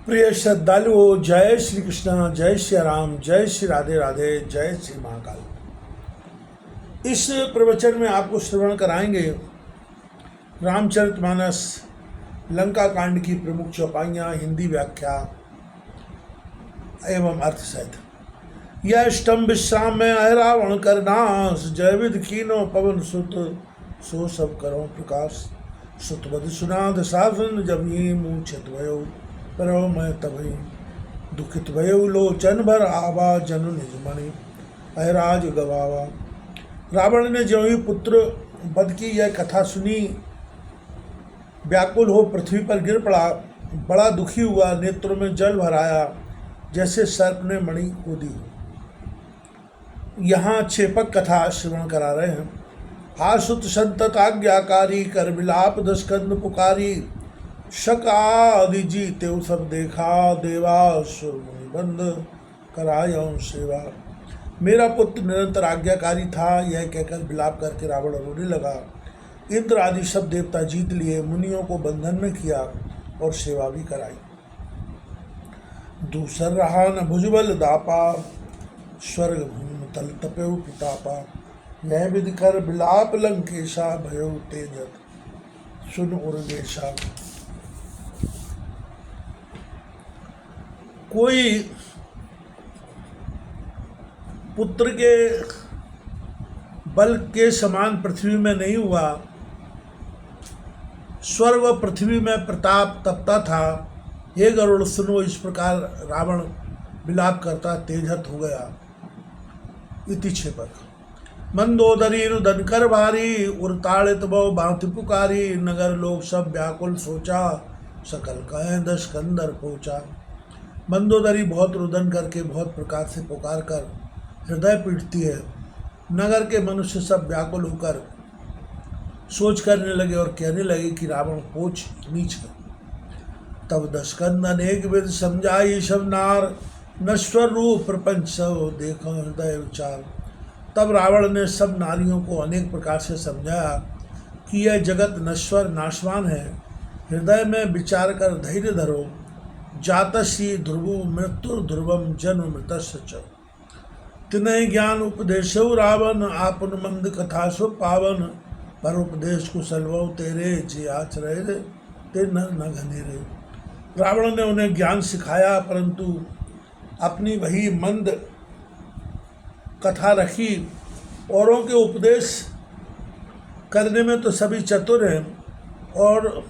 प्रिय श्रद्धालुओं, जय श्री कृष्ण, जय श्री राम, जय श्री राधे राधे, जय श्री महाकाल। इस प्रवचन में आपको श्रवण कराएंगे रामचरितमानस लंका कांड की प्रमुख चौपाइयाँ, हिंदी व्याख्या एवं अर्थ सहित। यह अष्टम विश्राम में अह रावण कर नाश, जय विध कीनो पवन सुत, सो सब करो प्रकाश। सुतवद सुनाद साधन जब ही मूछित भयो, करो मैं तभी दुखित भयो लोचन भर आवा, जनु निज मणि अहराज गवावा। रावण ने जो ही पुत्र वध की यह कथा सुनी, व्याकुल हो पृथ्वी पर गिर पड़ा, बड़ा दुखी हुआ, नेत्रों में जल भर आया, जैसे सर्प ने मणि को दी। यहाँ छेपक कथा श्रवण करा रहे हैं। हासुत संतत आज्ञाकारी, कर विलाप दशकंद पुकारी। शक आदि जीते सब देखा, देवासुर मुनि बंद करायो सेवा। मेरा पुत्र निरंतर आज्ञाकारी था, यह कहकर विलाप करके रावण रोने लगा। इंद्र आदि सब देवता जीत लिए, मुनियों को बंधन में किया और सेवा भी कराई। दूसर रहा न भुजबल दापा, स्वर्ग भूमि तल तपेउ पितापा। यह विधि कर विलाप लंकेशा, भयो तेजत सुन उर्गेशा। कोई पुत्र के बल के समान पृथ्वी में नहीं हुआ। स्वर्ग व पृथ्वी में प्रताप तपता था। हे गरुड़ सुनो, इस प्रकार रावण विलाप करता तेजत हो गया। इति छेपक। मंदोदरी रुदन कर भारी, उरताड़ित बहु भांति पुकारी। नगर लोग सब व्याकुल सोचा, सकल कहें दश कंदर पहुँचा। मंदोदरी बहुत रुदन करके बहुत प्रकार से पुकार कर हृदय पीटती है। नगर के मनुष्य सब व्याकुल होकर सोच करने लगे और कहने लगे कि रावण पोच नीच है। तब दशकंद अनेक विध समझाई, सब नार नश्वर रूप प्रपंच सब देखो हृदय विचार। तब रावण ने सब नारियों को अनेक प्रकार से समझाया कि यह जगत नश्वर नाशवान है। हृदय में विचार कर धैर्य धरो। जातसी ध्रुवो मृत्यु ध्रुवम जन्म मृतस्य च। तिनहि ज्ञान उपदेशो रावण, आपन मंद कथा सो पावन। पर उपदेश कुशलवो तेरे, जे आचरे ते न घनेरे। रावण ने उन्हें ज्ञान सिखाया, परंतु अपनी वही मंद कथा रखी। औरों के उपदेश करने में तो सभी चतुर हैं, और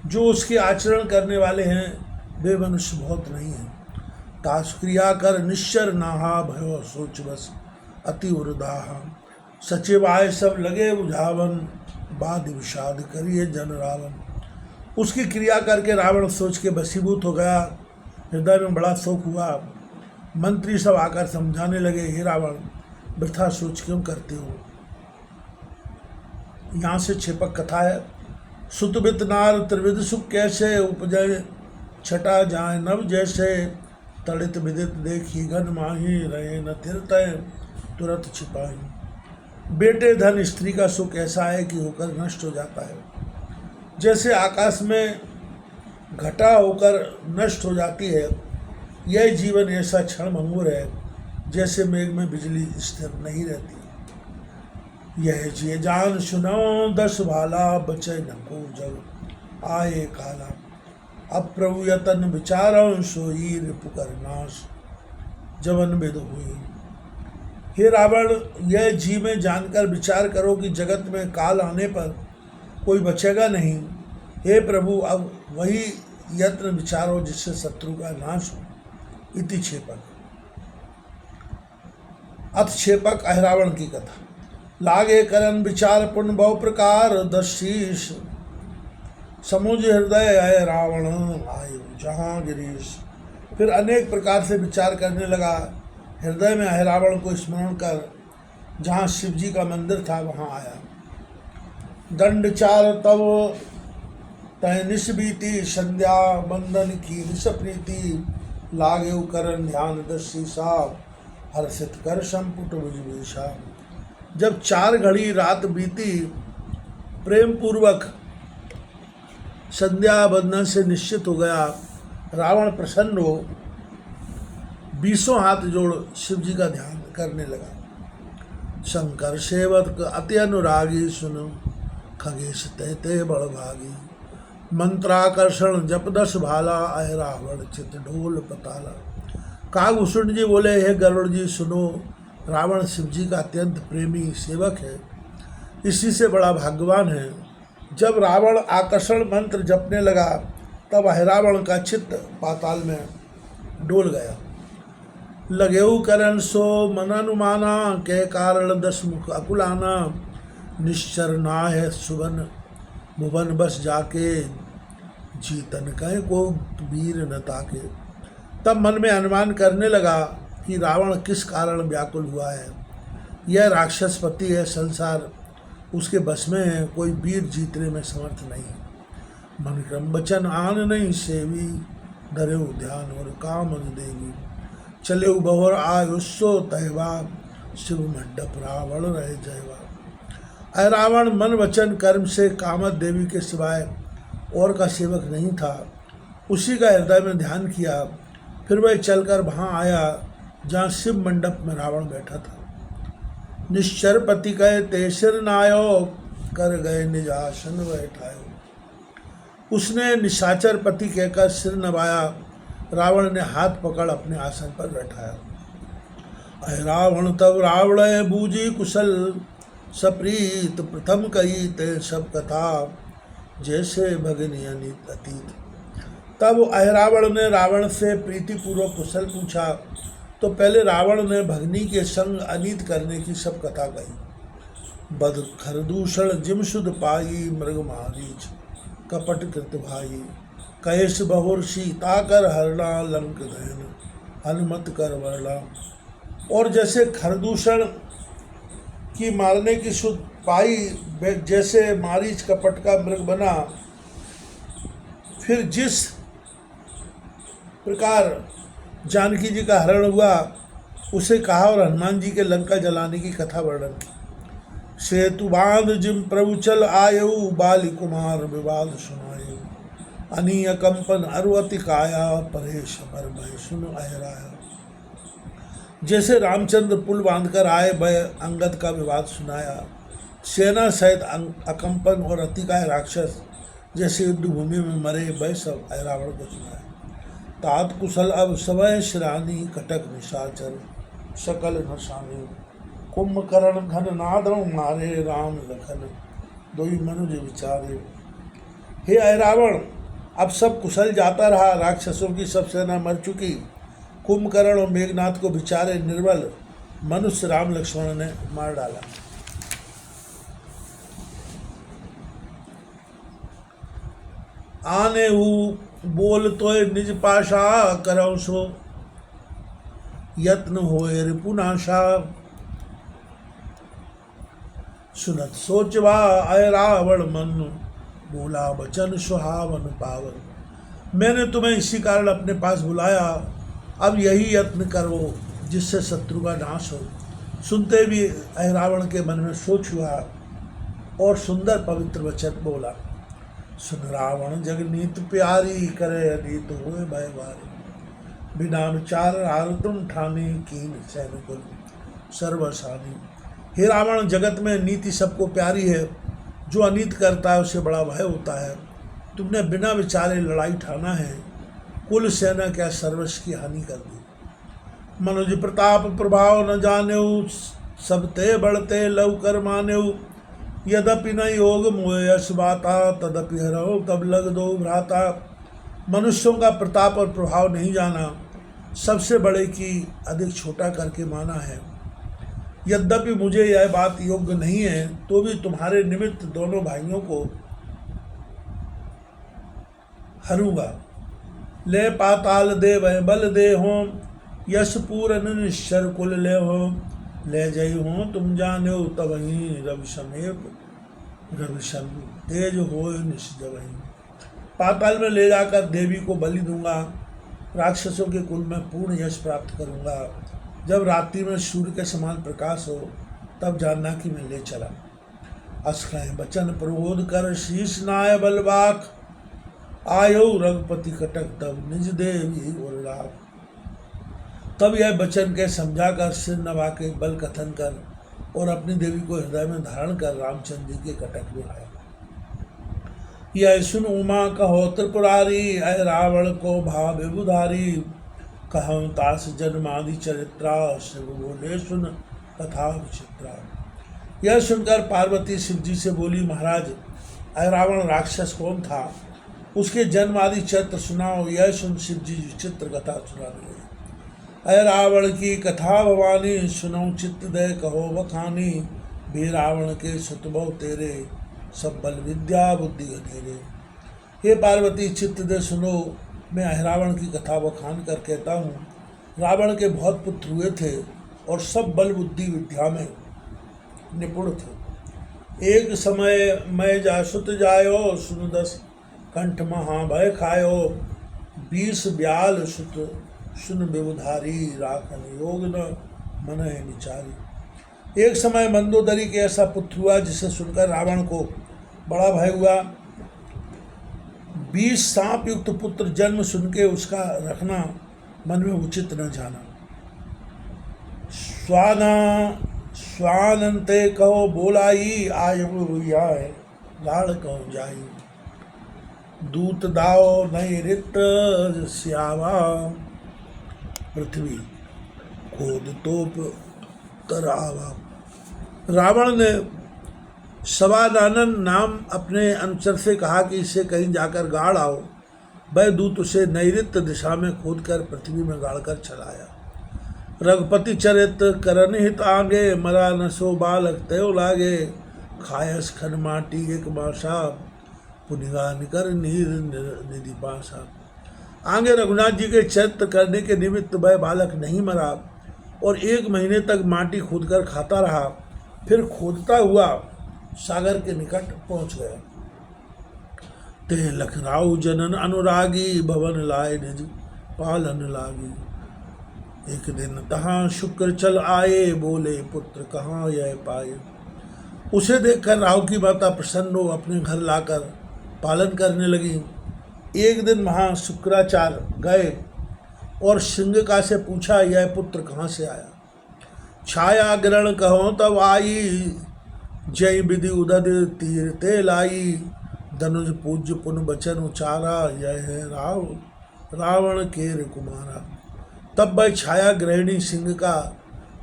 जो उसके आचरण करने वाले हैं वे मनुष्य बहुत नहीं हैं। तास क्रिया कर निश्चर नाहा, भयो सोच बस अति उर्दाहा। सचिव आय सब लगे बुझावन, बाद विषाद करिए जन रावण। उसकी क्रिया करके रावण सोच के वशीभूत हो गया। हृदय में बड़ा शोक हुआ। मंत्री सब आकर समझाने लगे, हे रावण, वृथा सोच क्यों करते हो। यहाँ से छेपक कथा है। सुतवित नार त्रिविध सुख कैसे, उपजय छटा जाए नव जैसे। तड़ित विदित देखी घन माही, रहे न तिरतय तुरंत छिपाही। बेटे धन स्त्री का सुख ऐसा है कि होकर नष्ट हो जाता है, जैसे आकाश में घटा होकर नष्ट हो जाती है। यह जीवन ऐसा क्षण भंगुर है, जैसे मेघ में बिजली स्थिर नहीं रहती। यह जिये जान सुनो दस भाला, बचे न को जब आए काला। अब प्रभु यतन विचारो, सोई रिपुकर नाश जवन विद हुई। हे रावण, यह जी में जानकर विचार करो कि जगत में काल आने पर कोई बचेगा नहीं। हे प्रभु, अब वही यत्न विचारो जिससे शत्रु का नाश हो। इति छेपक। अथ छेपक अहिरावण की कथा। लागे करन विचार पुण्य बहु प्रकार, दशीष समुझ हृदय आय रावण, आयु जहाँ गिरीश। फिर अनेक प्रकार से विचार करने लगा। हृदय में अहिरावण को स्मरण कर जहाँ शिव जी का मंदिर था वहाँ आया। दंड चार तब तय निश बीती, संध्या बंदन की निश प्रीति। लागे करन ध्यान दर्शी साहब, हर्षित कर संपुट विषा। जब 4 घड़ी रात बीती, प्रेम पूर्वक संध्या बंधन से निश्चित हो गया, रावण प्रसन्न हो 20 हाथ जोड़ शिव जी का ध्यान करने लगा। शंकर सेवक अति अनुरागी सुनो, खगेश तय बड़ भागी। मंत्राकर्षण जप 10 भाला, आय रावण चित ढोल पताला। कागभूषण जी बोले, हे गरुड़ जी सुनो, रावण शिव जी का अत्यंत प्रेमी सेवक है, इसी से बड़ा भाग्यवान है। जब रावण आकर्षण मंत्र जपने लगा तब रावण का चित्त पाताल में डोल गया। लगेऊ करन सो मन अनुमाना, के कारण 10 मुख अकुलाना। निश्चर ना है सुवन भुवन बस जाके, जीतन कहे को वीर न ताके। तब मन में अनुमान करने लगा कि रावण किस कारण व्याकुल हुआ है। यह राक्षस पति है, संसार उसके बस में है, कोई वीर जीतने में समर्थ नहीं। मन क्रम वचन आन नहीं सेवी, धरे ध्यान और काम देवी। चले बहुर आयुष्यो तहवा, शिव मंडप रावण रहे जयवा। अय रावण मन वचन कर्म से कामत देवी के सिवाय और का सेवक नहीं था। उसी का हृदय में ध्यान किया। फिर वह चलकर वहाँ आया जहाँ शिव मंडप में रावण बैठा था। निश्चर पति कहे तेसर नायो, कर गए निज आसन बैठायो। उसने निशाचर पति कहकर सिर नवाया। रावण ने हाथ पकड़ अपने आसन पर बैठाया। अय रावण तब रावण बूझी कुशल, सप्रीत प्रथम कही ते सब कथा, जैसे भगनी अनित अतीत। तब अहिरावण ने रावण से प्रीतिपूर्वक कुशल पूछा तो पहले रावण ने भगनी के संग अनीत करने की सब कथा कही। बद खरदूषण जिम शुद्ध पाई, मृग मारीच कपट कृत भाई। कहेश बहुर सीता कर हरणा, लंक दहन हनुमत कर वर्णा। और जैसे खरदूषण की मारने की शुद्ध पाई, जैसे मारीच कपट का मृग बना। फिर जिस प्रकार जानकी जी का हरण हुआ उसे कहा और हनुमान जी के लंका जलाने की कथा वर्णन की। सेतु बांध जिम प्रभु चल आयु, बाली कुमार विवाद सुनायु। अनीय कंपन अरुअति काया, परेश अमर भय सुन अहराया। जैसे रामचंद्र पुल बांधकर आए, भय अंगद का विवाद सुनाया। सेना सहित अकंपन और अतिकाय राक्षस जैसे युद्ध भूमि में मरे, भय सब रावण को सुनाया। तात कुशल अब समय शिरानी, कटक निशाचर सकल नशानी। कुंभकर्ण घन नादों मारे, राम लखन दोई मनुज विचारे। हे अहिरावण, अब सब कुशल जाता रहा, राक्षसों की सब सेना मर चुकी। कुंभकर्ण और मेघनाथ को बेचारे निर्बल मनुष्य राम लक्ष्मण ने मार डाला। आने हु बोल तो निज पाशा, करौ सो यत्न होए रिपुनाशा। सुनत सोचवा अय रावण मन, बोला वचन सुहावन पावन। मैंने तुम्हें इसी कारण अपने पास बुलाया, अब यही यत्न करो जिससे शत्रु का नाश हो। सुनते भी अय रावण के मन में सोच हुआ और सुंदर पवित्र वचन बोला। सुन रावण जगनीत प्यारी, करे अनीत हुए भय भारी। बिना विचार हार तुम ठानी, कीन सैनिकुल सर्वसानी। हे रावण, जगत में नीति सबको प्यारी है, जो अनीत करता है उसे बड़ा भय होता है। तुमने बिना विचारे लड़ाई ठाना है, कुल सेना क्या सर्वस्व की हानि कर दी। मनुज प्रताप प्रभाव न जानेऊ, सब ते बढ़ते लव कर मानेऊ। यद्यपि न योग मोह यश बाता, तदपि हरो तब लग दो भ्राता। मनुष्यों का प्रताप और प्रभाव नहीं जाना, सबसे बड़े की अधिक छोटा करके माना है। यद्यपि मुझे यह बात योग्य नहीं है, तो भी तुम्हारे निमित्त दोनों भाइयों को हरूंगा। ले पाताल दे वह बल दे हो, यश पूरन निश्चर कुल ले हो। ले जई हो तुम जाने तब ही, रवि समेत रवि सम तेज हो निश्चवही। पाताल में ले जाकर देवी को बलि दूंगा, राक्षसों के कुल में पूर्ण यश प्राप्त करूंगा। जब रात्रि में सूर्य के समान प्रकाश हो तब जानना कि मैं ले चला। अस्कय बचन प्रबोध कर शीश नाय बलवाक, आयो रघुपति कटक तब निज देवी और राम। तब यह वचन के समझा कर सिर नवा के बल कथन कर और अपनी देवी को हृदय में धारण कर रामचंद्र जी के कटक में आया। यह सुन उमा कहो त्रिपुरारी, अय रावण को भाव बुधारी। कहूँ तास जन्मादि चरित्रा, शिव बोले सुन कथा विचित्रा। यह सुनकर पार्वती शिव जी से बोली, महाराज अय रावण राक्षस कौन था, उसके जन्म आदि चरित्र सुनाओ। यह सुन शिव जी विचित्र कथा सुनाने लगे। अय रावण की कथा भवानी, सुनो चित्त दे कहो बखानी। भी रावण के सुतभव तेरे, सब बल विद्या बुद्धि घेरे। हे पार्वती चित्त दे सुनो, मैं अहिरावण की कथा बखान कर कहता हूँ। रावण के बहुत पुत्र हुए थे और सब बल बुद्धि विद्या में निपुण थे। एक समय मैं जासुत जायो, सुन 10 कंठ महाभय खायो। 20 ब्याल सुत सुन विबुधारी, राखन योग न मन निचारी। एक समय मंदोदरी के ऐसा पुत्र हुआ जिसे सुनकर रावण को बड़ा भय हुआ। 20 सांप युक्त पुत्र जन्म सुन के उसका रखना मन में उचित न जाना। स्वानंते कहो बोलाई, आयु लाड़ कहो जाई। दूत दाओ नई रित श्यावा, पृथ्वी खोद तोप करावा। रावण ने सवानंद नाम अपने अनुचर से कहा कि इसे कहीं जाकर गाड़ आओ। वह दूत उसे नैऋत्य दिशा में खोदकर पृथ्वी में गाड़कर चलाया। रघुपति चरित करन हित आगे, मरा नसो बालक तयो लागे। खायस खन माटी एक मासा, पुनिगा निकर नीर निधि पासा। आगे रघुनाथ जी के चरित्र करने के निमित्त वह बालक नहीं मरा और 1 महीने तक माटी खोदकर खाता रहा। फिर खोदता हुआ सागर के निकट पहुंच गया। ते लखराऊ जनन अनुरागी, भवन लाए निज पालन लागी। एक दिन तहाँ शुक्र चल आए, बोले पुत्र कहाँ यह पाए। उसे देखकर राहु की माता प्रसन्न हो अपने घर लाकर पालन करने लगी। एक दिन वहाँ शुक्राचार्य गए और सिंहिका से पूछा, यह पुत्र कहाँ से आया। छाया ग्रहण कहो तब आई, जय विधि उदद तीर ते लाई। धनुज पूज्य पुन बचन उचारा, यह है रावण केर कुमारा। तब वह छाया ग्रहणी सिंहिका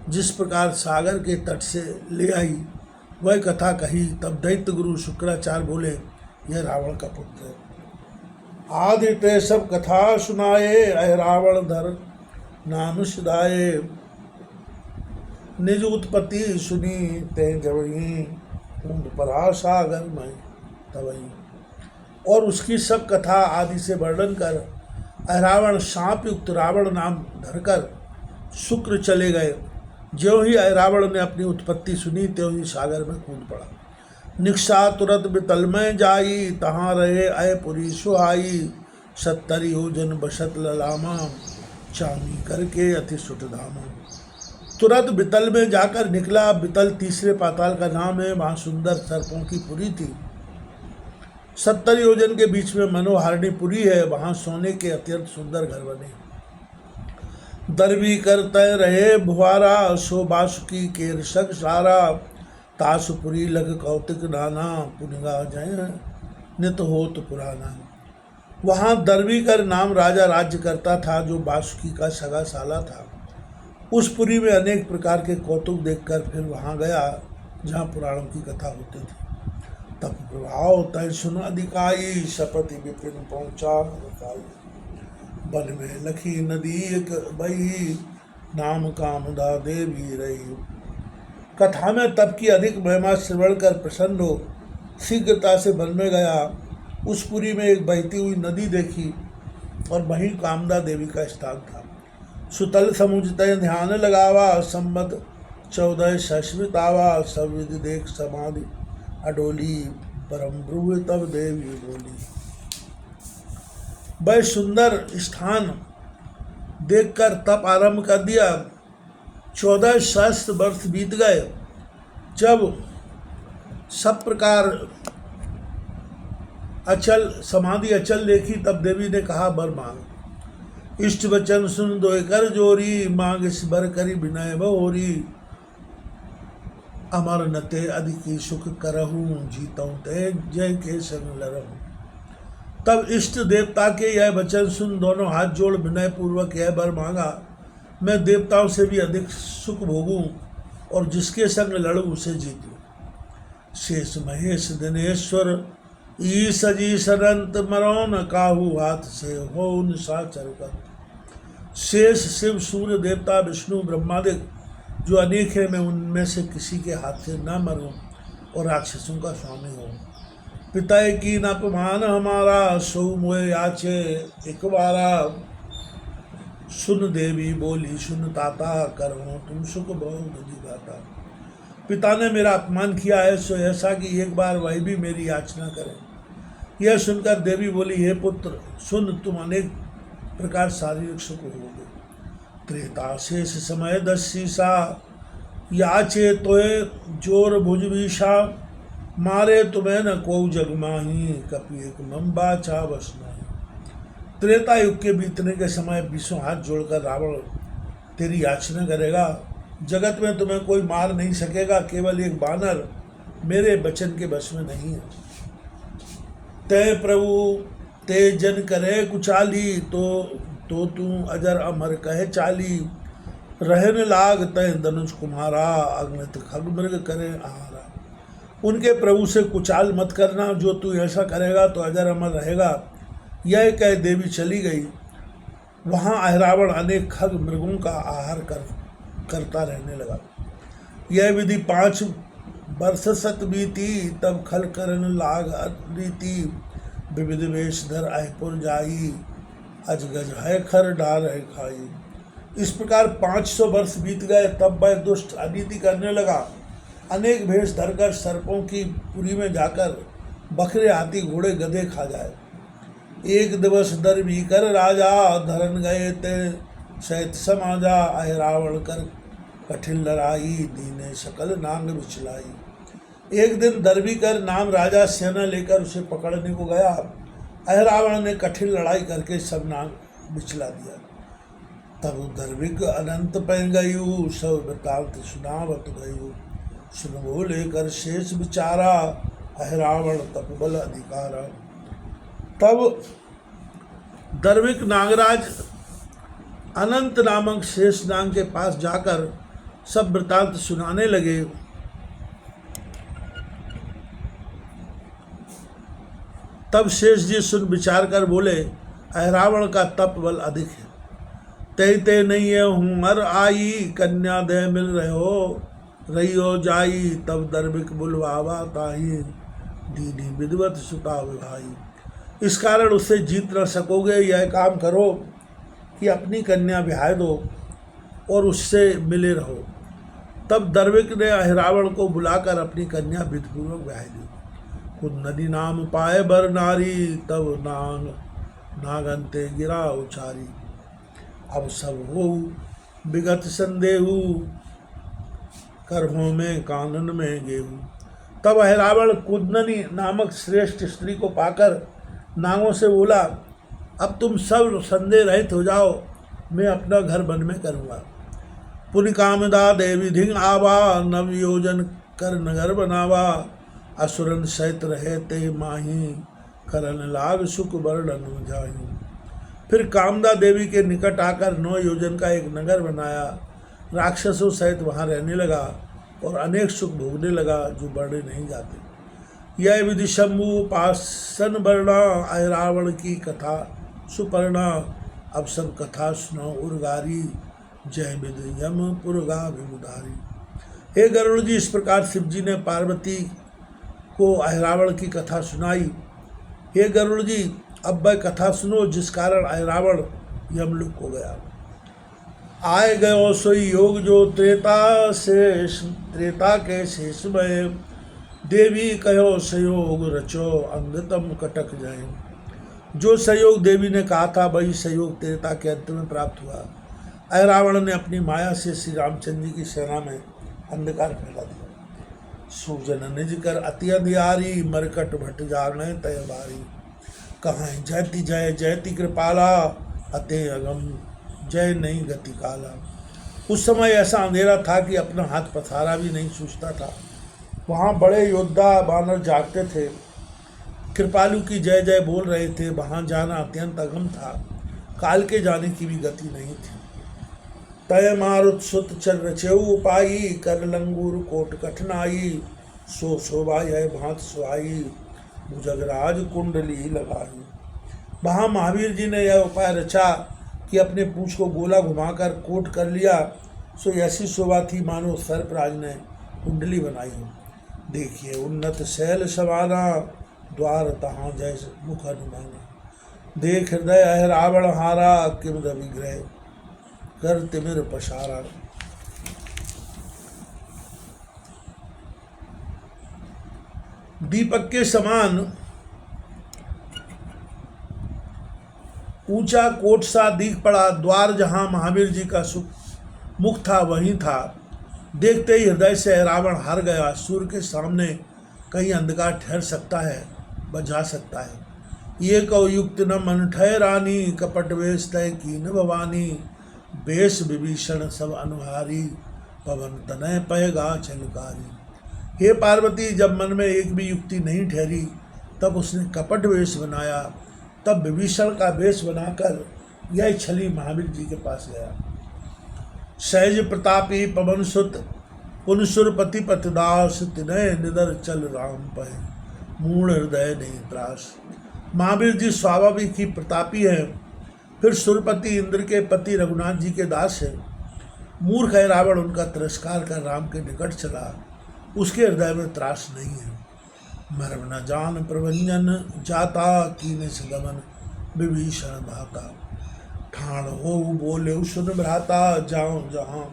जिस प्रकार सागर के तट से ले आई वह कथा कही। तब दैत्य गुरु शुक्राचार्य बोले, यह रावण का पुत्र है। आदि ते सब कथा सुनाए, अय रावण धर नाम सुधाए। निज उत्पत्ति सुनी ते जवही, कुंड परा सागर में तवही। और उसकी सब कथा आदि से वर्णन कर अहिरावण सांप युक्त रावण नाम धरकर शुक्र चले गए। ज्यों ही अहिरावण ने अपनी उत्पत्ति सुनी त्यों ही सागर में कूद पड़ा। निक्षा तुरंत बितल में जाई, तहाँ रहे अयपुरी सुहाई। 70 योजन बसत ललामा, चामी करके अति सुटधामा। तुरंत बितल में जाकर निकला। बितल तीसरे पाताल का नाम है। वहाँ सुंदर सर्पों की पुरी थी। 70 योजन के बीच में मनोहारिणी पुरी है। वहाँ सोने के अत्यंत सुंदर घर बने। दरबी करते रहे भुआरा, सो बासुकी केर सग सारा। तासुपुरी लग कौतिक नाना, पुनिगा जय नित होत पुराना। वहाँ दरबीकर नाम राजा राज्य करता था जो बासुकी का सगा साला था। उस पुरी में अनेक प्रकार के कौतुक देखकर फिर वहाँ गया जहाँ पुराणों की कथा होती थी। तब प्रभाव तय सुन अधिकाई, सपति विपिन पहुँचा अधिकाई। वन में लखी नदी एक बही, नाम कामदा देवी रही। कथा में तब की अधिक महिमा श्रवण कर प्रसन्न हो शीघ्रता से वन में गया। उस पुरी में एक बहती हुई नदी देखी और वहीं कामदा देवी का स्थान था। सुतल समुझते ध्यान लगावा, संबत 14 शश्वितावा। सब विधि देख समाधि अडोली, परम ब्रुव तब देवी बोली। वह सुंदर स्थान देखकर तप आरंभ कर दिया। 14 सहस्त्र वर्ष बीत गए। जब सब प्रकार अचल समाधि अचल देखी, तब देवी ने कहा बर मांग। इष्ट वचन सुन दोय कर जोरी, मांग इस बर करी विनय बहोरी। अमर नते अधिकी सुख करहूँ, जीतऊँ ते जय के संग लरहूँ। तब इष्ट देवता के यह वचन सुन दोनों हाथ जोड़ विनय पूर्वक यह बर मांगा, मैं देवताओं से भी अधिक सुख भोगूं और जिसके संग लड़ूं उसे जीतूं। शेष महेश दिनेश्वर ईश अजीश अनंत, मरो न काहू हाथ से हो निशाचर कर। शेष शिव सूर्य देवता विष्णु ब्रह्मादिक जो अनेक है, मैं उनमें से किसी के हाथ से न मरूं और राक्षसों का स्वामी हूँ। पिता की न अपमान हमारा, सो मोए याचे एक बारा। सुन देवी बोली सुन ताता, करो तुम सुख बहुत दिगाता। पिता ने मेरा अपमान किया है, सो ऐसा कि एक बार वह भी मेरी याचना करें। यह सुनकर देवी बोली, हे पुत्र सुन, तुम अनेक प्रकार शारीरिक सुख होगे। त्रेता शेष समय 10 शीशा, याचे तोय जोर भुजबीषा। मारे तुम्हें न को जग माही, कपि एक मंबा चा बस नहीं। त्रेता युग के बीतने के समय 20 हाथ जोड़कर रावण तेरी याचना करेगा। जगत में तुम्हें कोई मार नहीं सकेगा, केवल एक बानर मेरे वचन के वश में नहीं है। तय प्रभु ते जन करे कुचाली, तो तू अजर अमर कहे चाली। रहन लाग तय धनुष कुम्हारा, अग्नित खग मृग करे आहारा। उनके प्रभु से कुचाल मत करना, जो तू ऐसा करेगा तो अजर अमर रहेगा। यह कह देवी चली गई। वहाँ अहिरावण अनेक खग मृगों का आहार करता रहने लगा। यह विधि 5 वर्ष सत बीती, तब खल करन लाग रीति। विविध वेशधर अहिपुर जाई, अजगज है खर डार है खाई। इस प्रकार 500 वर्ष बीत गए, तब वह दुष्ट अनीति करने लगा। अनेक भेष धरकर सर्पों की पुरी में जाकर बकरे हाथी घोड़े गधे खा जाए। एक दिवस दर भी कर राजा, धरन गए ते सहित समाजा। अहिरावण कर कठिन लड़ाई, दीने सकल नांग बिचलाई। एक दिन दर्वीकर नाम राजा सेना लेकर उसे पकड़ने को गया। अहिरावण ने कठिन लड़ाई करके सब नांग बिचला दिया। तब दर्विक अनंत पै गयु, सब वृतांत सुनावत गयु। सुन बोले कर शेष विचारा, अहिरावण तपबल अधिकारा। तब दर्विक नागराज अनंत नामक शेष नाग के पास जाकर सब वृतांत सुनाने लगे। तब शेष जी सुन विचार कर बोले, अहिरावण का तप बल अधिक है। ते नहीं है हुमर आई, कन्या दे मिल रहियो जाई। तब दर्विक बुलवावा ताही, दीनी विद्वत सुता विभाई। इस कारण उससे जीत न सकोगे। यह काम करो कि अपनी कन्या ब्याह दो और उससे मिले रहो। तब दर्विक ने अहिरावण को बुलाकर अपनी कन्या विधिपूर्वक ब्याह दी। खुद नदी नाम पाए बर नारी, तब नागंते गिरा उचारी। अब सब हो विगत संदेहु, करहों में कानन में गेहूँ। तब अहिरावण कुदननी नामक श्रेष्ठ स्त्री को पाकर नागों से बोला, अब तुम सब संदेह रहित हो जाओ, मैं अपना घर वन में करूँगा। पुनि कामदा देवी धिंग आवा, नव योजन कर नगर बनावा। असुरन सहित रहे ते माही, करन लाग सुख वर्णन जाही। फिर कामदा देवी के निकट आकर 9 योजन का एक नगर बनाया। राक्षसों सहित वहाँ रहने लगा और अनेक सुख भोगने लगा जो वर्णे नहीं जाते। यह विधि शंभु उपासन वर्णा, अहिरावण की कथा सुपर्णा। अब सब कथा सुनो उर्गारी, जय विधि यम पुरगा विमुदारी। हे गरुड़ जी, इस प्रकार शिव जी ने पार्वती को अहिरावण की कथा सुनाई। हे गरुड़ जी, अब वह कथा सुनो जिस कारण अहिरावण यमलोक को गया। आए गयो सोई योग जो त्रेता के शेष में। देवी कहो सहयोग रचो, अंगतम कटक जाए। जो सहयोग देवी ने कहा था वही सहयोग त्रेता के अंत में प्राप्त हुआ। अहिरावण ने अपनी माया से श्री रामचंद्र जी की सेना में अंधकार फैला दिया। सूजन निज कर अति अंधियारी, मरकट भट जाने तय बारी। कहाँ जयति जय जयति कृपाला, अते अगम जय नहीं गति काला। उस समय ऐसा अंधेरा था कि अपना हाथ पसारा भी नहीं सूझता था। वहाँ बड़े योद्धा बानर जागते थे, कृपालु की जय जय बोल रहे थे। वहाँ जाना अत्यंत अगम था, काल के जाने की भी गति नहीं थी। तय मारुत सुत चल रचेऊ उपाई, कर लंगूर कोट कठिनाई, सो शोभा यह भांत सुहाई, भुजगराज कुंडली लगाई। वहाँ महावीर जी ने यह उपाय रचा कि अपने पूंछ को गोला घुमाकर कोट कर लिया, सो ऐसी शोभा थी मानो सर्पराज ने कुंडली बनाई हो। देखिए उन्नत शैल सवाना, द्वार तहाँ जैसे मुख अनुमाना, देख हृदय अह रावण हारा, किम रविग्रह कर तिमिर पसारा। दीपक के समान ऊंचा कोट सा दिख पड़ा। द्वार जहां महावीर जी का मुख था वहीं था। देखते ही हृदय से रावण हार गया। सूर्य के सामने कहीं अंधकार ठहर सकता है, बजा सकता है। ये कौ युक्त न मन ठहरानी, कपट वेश तय की न भवानी, बेश विभीषण सब अनुहारी, पवन तनय पहगा छलकारी। हे पार्वती, जब मन में एक भी युक्ति नहीं ठहरी तब उसने कपट वेश बनाया। तब विभीषण का वेश बनाकर यह छली महावीर जी के पास गया। सहज प्रतापी पवन सुत, पुनसुरपति पतिदास, तिनय निदर चल राम पह, मूढ़ हृदय नहीं त्रास। महावीर जी स्वाभाविक ही प्रतापी है, फिर सुरपति इंद्र के पति रघुनाथ जी के दास है। मूर्ख है रावण उनका तिरस्कार कर राम के निकट चला, उसके हृदय में त्रास नहीं है। मर्म न जान प्रभंजन जाता, कीने से गमन विभीषण भाता, ठाण हो बोले सुन भ्राता, जाऊं जहाँ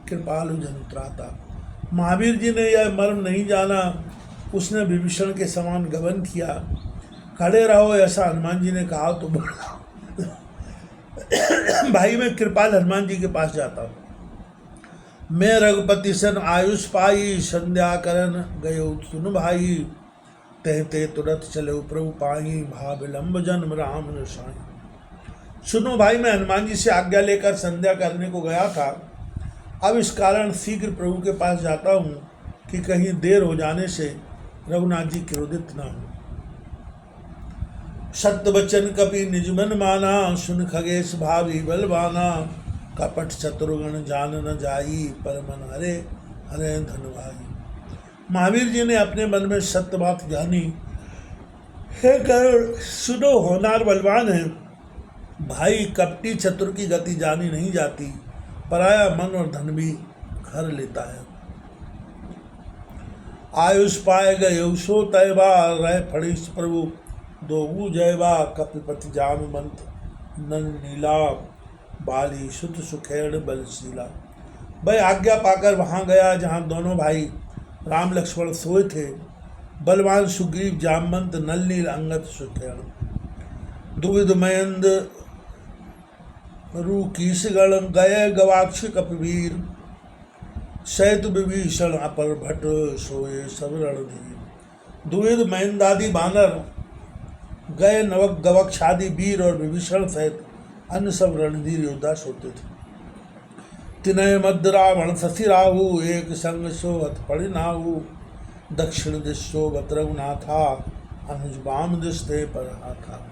कृपालु जन त्राता। महावीर जी ने यह मर्म नहीं जाना, उसने विभीषण के समान गमन किया। खड़े रहो ऐसा हनुमान जी ने कहा तो बोला भाई मैं कृपाल हनुमान जी के पास जाता हूँ। मैं रघुपति सन आयुष पाई, संध्या करन गयो सुन भाई, कहते तुरंत चले प्रभु पाई, भा विलंब जन्म राम रसाई। सुनो भाई, मैं हनुमान जी से आज्ञा लेकर संध्या करने को गया था, अब इस कारण शीघ्र प्रभु के पास जाता हूँ कि कहीं देर हो जाने से रघुनाथ जी क्रोधित न हो। सत्य वचन कपि निज मन माना, सुन खगेश भावी बलवाना, कपट चतुर्गण जान न जाई, पर मन हरे हरे धन भाई। महावीर जी ने अपने मन में सत्य बात जानी। हे गरुड़, सुनो होनार बलवान है भाई, कपटी चतुर की गति जानी नहीं जाती, पराया मन और धन भी घर लेता है। आयुष पाए गए सो तैबा, रह फड़ीस प्रभु दोगु जयबा, कपिपति जाम मंत नन नीला, बाली सुत सुखेड़ बलशीला। भाई आज्ञा पाकर वहाँ गया जहाँ दोनों भाई राम लक्ष्मण सोए थे। बलवान सुग्रीव जामवंत नल नील अंगद सुखेड़, दुविध मयंद रू कीसगण, गए गवाक्ष कपिवीर, सैत विभीषण अपर भट, सोए सब रणधीर। दुविध मयंदादि बानर, गए नवक गवक्ष आदि वीर और विभीषण सहित अन्य सब रणधीर योद्धा सोते थे। तिनय मध्य रावण शशि राहु, एक संग सोहत परिनाहु, दक्षिण दिश सोबत रघुनाथा, अनुज वाम दिश ते पर हाथा।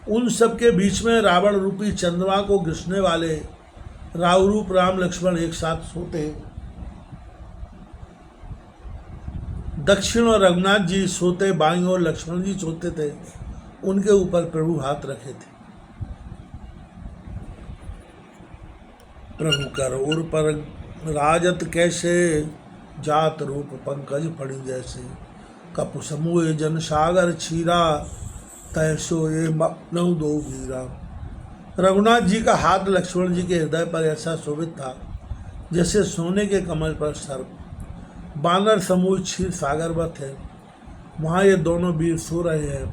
उन सबके बीच में रावण रूपी चंद्रमा को घिसने वाले राहु रूप राम लक्ष्मण एक साथ सोते। दक्षिण और रघुनाथ जी सोते, बाईं ओर लक्ष्मण जी सोते थे, उनके ऊपर प्रभु हाथ रखे थे। प्रभु कर उर पर राजत कैसे, जात रूप पंकज फड़ी जैसे, कपु समूह जन सागर छीरा, तैसो ये मपनऊ दो वीरा। रघुनाथ जी का हाथ लक्ष्मण जी के हृदय पर ऐसा शोभित था जैसे सोने के कमल पर सर्प। बानर समूह क्षीर सागरवत है, वहाँ ये दोनों वीर सो रहे हैं,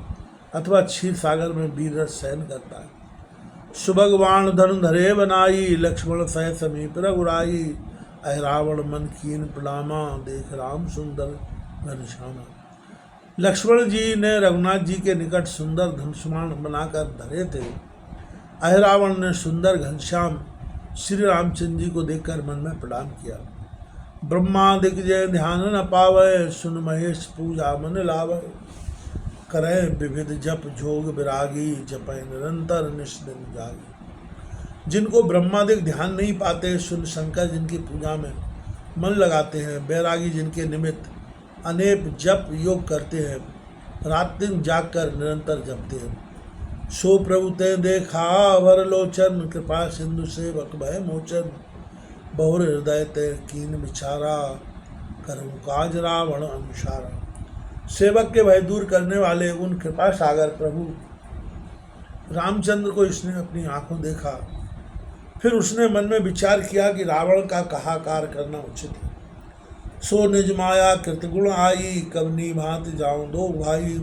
अथवा क्षीर सागर में वीर रस शयन करता है। सुभगवान धन धरे बनाई, लक्ष्मण सह समीप रघुराई, अह रावण मन कीन प्रणामा, देख राम सुंदर घनश्यामा। लक्ष्मण जी ने रघुनाथ जी के निकट सुंदर धनुष्मान बनाकर धरे थे। अहिरावण ने सुंदर घनश्याम श्री रामचंद्र जी को देखकर मन में प्रणाम किया। ब्रह्मादिक जय ध्यान न पावै, सुन महेश पूजा मन लावै। करे विविध जप जोग विरागी, जपै निरंतर निष्दिन जागी। जिनको ब्रह्मादिक ध्यान नहीं पाते, सुन शंकर जिनकी पूजा में मन लगाते हैं, बैरागी जिनके निमित्त अनेक जप योग करते हैं, रात दिन जाग कर निरंतर जपते हैं। सो प्रभु ते देखा वर लोचन, कृपा सिंधु सेवक भय मोचन। बहुर हृदय ते कीन विचारा, करूँ काज रावण अनुसारा। सेवक के भय दूर करने वाले उन कृपा सागर प्रभु रामचंद्र को इसने अपनी आंखों देखा। फिर उसने मन में विचार किया कि रावण का कहाकार करना उचित है। सो निज माया कृतगुण आई, कवनी भांत जाऊं दो भाई।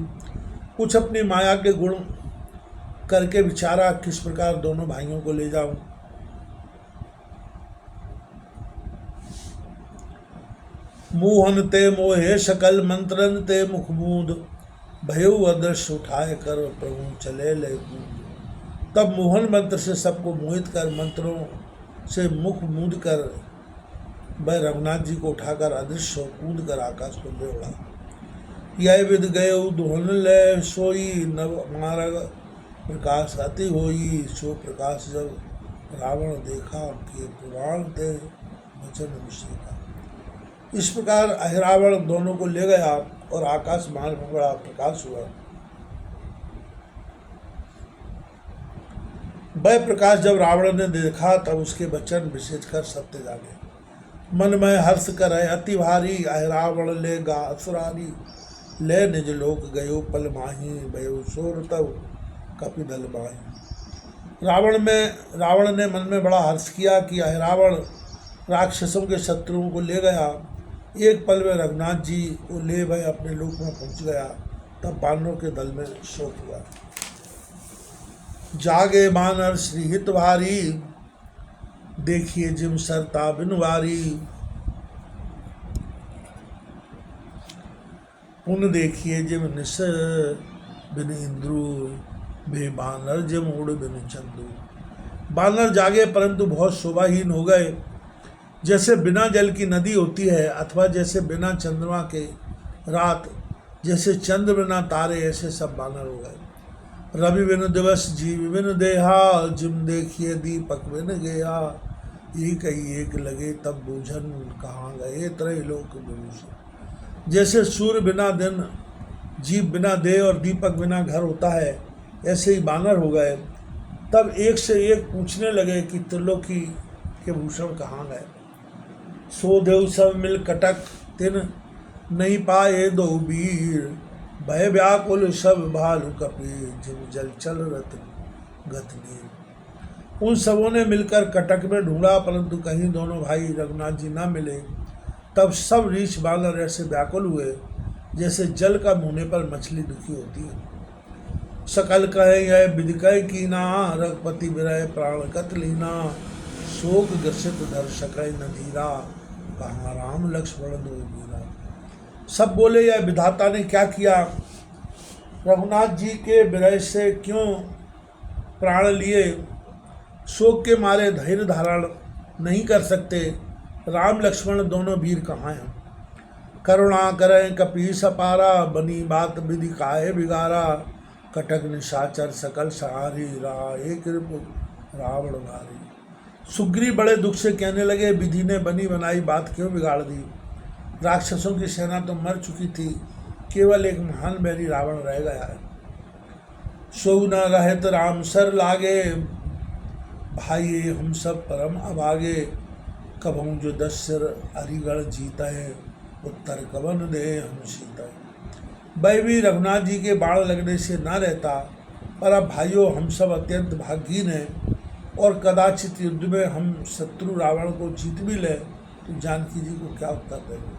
कुछ अपनी माया के गुण करके विचारा किस प्रकार दोनों भाइयों को ले जाऊं। मोहन ते मोहे सकल मंत्रन ते मुख मूंद, भयो अदृश्य उठाए कर प्रभु चले ले कूद। तब मोहन मंत्र से सबको मोहित कर मंत्रों से मुख मूंद कर वह रघुनाथ जी को उठाकर अदृश्य कूद कर आकाश को ले उड़ा। यह विद गये दुहन ले सोई, नव मार्ग प्रकाश अति होई। सो प्रकाश जब रावण देखा, के पुराण ते वचन विषेका। इस प्रकार अहिरावण दोनों को ले गया और आकाश मार्ग में बड़ा प्रकाश हुआ। वह प्रकाश जब रावण ने देखा, तब उसके वचन विशेष कर सत्य जागे। मन में हर्ष करे अति भारी, अहिरावण ले गा असुरारी। ले निज लोक गयो पल माही, भयो सोर तब कपिदल माही। रावण ने मन में बड़ा हर्ष किया कि अहिरावण राक्षसों के शत्रुओं को ले गया। एक पल में रघुनाथ जी को ले वह अपने लोक में पहुंच गया। तब बानरों के दल में शोक हुआ। जागे बानर श्रीहित भारी, देखिए जिम सरता बिनवारी। पुन देखिए जिम निस बिन इंद्रू, बे बानर जिम उड़ बिन चंदू। बानर जागे परंतु बहुत शोभाहीन हो गए, जैसे बिना जल की नदी होती है, अथवा जैसे बिना चंद्रमा के रात, जैसे चंद्र बिना तारे, ऐसे सब बानर हो गए। रवि बिन दिवस जीव बिन देहा, जिम देखिए दीपक बिन गया। एक ही एक लगे तब बूझन, कहाँ गए त्रैलोक विभूषण। जैसे सूर्य बिना दिन, जीव बिना देह और दीपक बिना घर होता है, ऐसे ही बानर हो गए। तब एक से एक पूछने लगे कि त्रिलोकी के भूषण कहाँ गए। सो देव सब मिल कटक, तिन नहीं पाए दो वीर। भय व्याकुल सब भालु कपी, जिम जल चल रत्न गत नीर। उन सबों ने मिलकर कटक में ढूंढा, परंतु कहीं दोनों भाई रघुनाथ जी ना मिले। तब सब रीछ बानर ऐसे व्याकुल हुए, जैसे जल का मुँहने पर मछली दुखी होती है। सकल कहे यह विदिकय कीना, रघुपति विरह प्राण कत लीना। शोक ग्रसित धर सकय न धीरा, कहाँ राम लक्ष्मण दो वीरा। सब बोले यह विधाता ने क्या किया, रघुनाथ जी के विरह से क्यों प्राण लिए। शोक के मारे धैर्य धारण नहीं कर सकते। राम लक्ष्मण दोनों वीर कहाँ हैं। करुणा करें कपीस अपारा, बनी बात विधि काहे बिगारा। कटक निशाचर सकल सहारी, राहे कृप रावण भारी। सुग्रीव बड़े दुख से कहने लगे, विधि ने बनी बनाई बात क्यों बिगाड़ दी। राक्षसों की सेना तो मर चुकी थी, केवल एक महान बैरी रावण रह गया है। सो न रहत राम सर लागे, भाई हम सब परम अभागे। कबहू जो 10 सिर अरिगढ़ जीता है, उत्तर कवन दे हम सीता। वह भी रघुनाथ जी के बाण लगने से ना रहता, पर अब भाइयों हम सब अत्यंत भाग्यहीन हैं, और कदाचित युद्ध में हम शत्रु रावण को जीत भी लें तो जानकी जी को क्या उत्तर देंगे।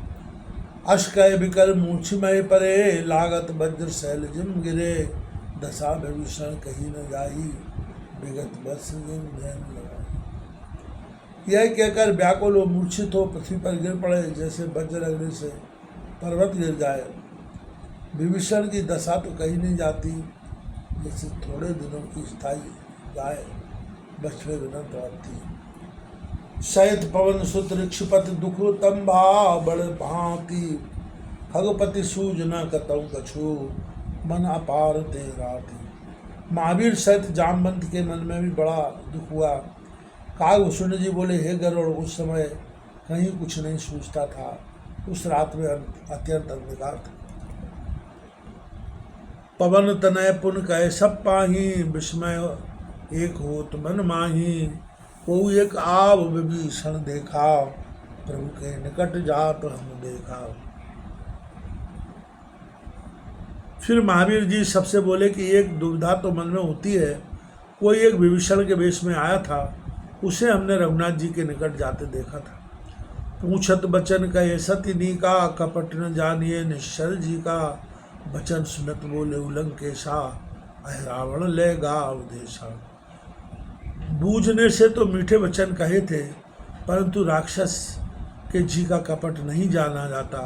अश्कय विकल मूर्छमय परे, लागत वज्र शैल जिम गिरे। दशा विभीषण कहीं न जाई, विगत वर्ष जिम ध्यान लगाई। यह कहकर व्याकुल व मूर्छित हो पृथ्वी पर गिर पड़े, जैसे वज्र लगने से पर्वत गिर जाए। विभीषण की दशा तो कहीं नहीं जाती, जैसे थोड़े दिनों की स्थायी गाय बछड़े बिना दौड़ती। सहित पवन सुत ऋक्षपति दुख तंभा बड़ भांति, खगपति सूज न कतऊ कछु, मन अपार तेरा थी। महावीर सहित जामवंत के मन में भी बड़ा दुख हुआ। कागभूषण जी बोले, हे गरुड़, उस समय कहीं कुछ नहीं सूझता था, उस रात में अत्यंत अंधकार था। पवन तनय पुन कह सब पाही, विस्मय एक होत मन माही, को एक आव विभीषण देखा, प्रभु के निकट जात हम देखा। फिर महावीर जी सबसे बोले कि एक दुविधा तो मन में होती है, कोई एक विभीषण के वेश में आया था, उसे हमने रघुनाथ जी के निकट जाते देखा था। पूछत बचन कहे सती नी का, कपट न जानिए निश्चल जी का, बचन सुनत बोले उलंकेशा, अह रावण ले गाव देशा। बूझने से तो मीठे वचन कहे थे, परंतु राक्षस के जी का कपट नहीं जाना जाता।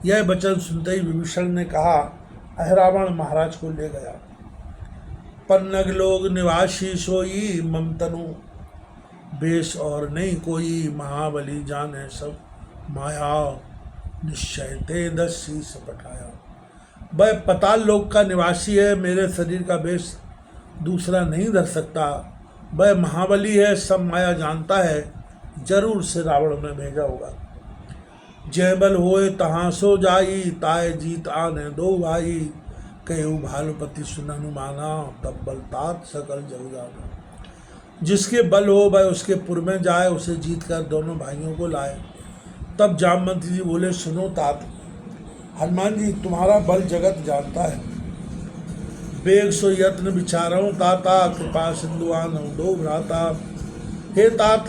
यह वचन सुनते ही विभीषण ने कहा, अह रावण महाराज को ले गया। पन्नग लोग निवासी सोई, ममतनु बेश और नहीं कोई, महाबली जाने सब माया, निश्चय ते दसी सपटाया। वह पताल लोक का निवासी है, मेरे शरीर का बेश दूसरा नहीं धर सकता। वह महाबली है, सब माया जानता है, जरूर से रावण में भेजा होगा। जय बल होए तहाँ सो जाई, ताए जीत आने दो भाई, कहो भालुपति सुन हनुमाना, तब बल तात सकल जग जाना। जिसके बल हो वह उसके पुर में जाए, उसे जीत कर दोनों भाइयों को लाए। तब जामवंत जी बोले, सुनो तात, हनुमान जी तुम्हारा बल जगत जानता है। बेग सो यत्न विचारों ताता, कृपा सिंधुआन दो भ्राता। हे तात,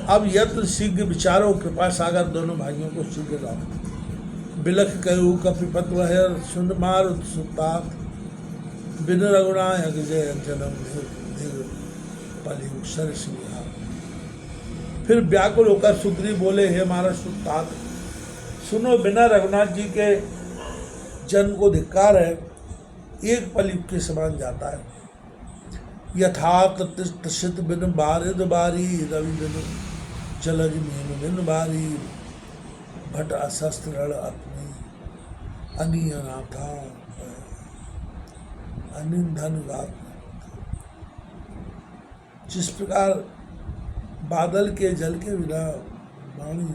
अब यत्न शीघ्र विचारो, कृपा सागर दोनों भाइयों को शीघ्र लाओ। बिलख कहू कपिपत वह, सुन मार सुतात, बिन रघुनायक जय जन्म पलिसर सिंहा। फिर व्याकुल होकर सुग्रीव बोले, हे महाराज सुतात, सुनो, बिना रघुनाथ जी के जन्म को धिक्कार है, एक पल युग के समान जाता है। यथात तृषित बिन बारिद बारी, रवि बिन जलज मीन बिन बारी, भट अशस्त्र रण अपनी, अनियनाथा अनिंधन गात। जिस प्रकार बादल के जल के बिना वाणी,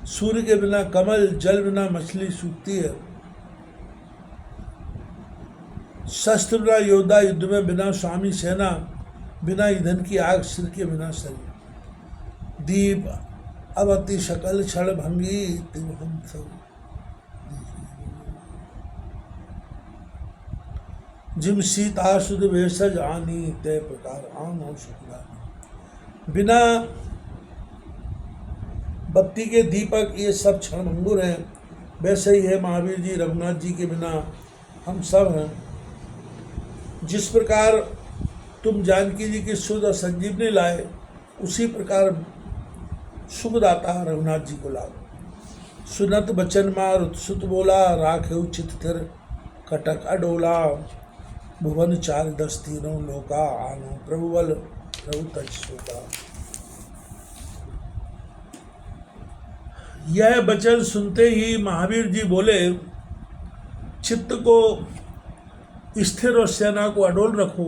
सूर्य के बिना कमल, जल बिना मछली सूखती है, शस्त्र बिना योद्धा युद्ध में, बिना स्वामी सेना, बिना ईंधन की आग, सिर के बिना शरीर। दीप अवति शकल क्षण भंगी, तिव हम सब जिम सीता सुध भेषज आनी, ते प्रकार आनो शुक्ला। बिना बत्ती के दीपक ये सब क्षणभंगुर हैं, वैसे ही है महावीर जी रघुनाथ जी के बिना हम सब हैं। जिस प्रकार तुम जानकी जी की सुध और संजीवनी लाए, उसी प्रकार सुखदाता रघुनाथ जी को लाओ। सुनत बचन मार उत्सुत बोला, राखे उचित थिर कटक अडोला, भुवन चार दस तीनों लोका, आनो प्रभु बल प्रभु तज सोका। यह वचन सुनते ही महावीर जी बोले, चित्त को स्थिर और सेना को अडोल रखो,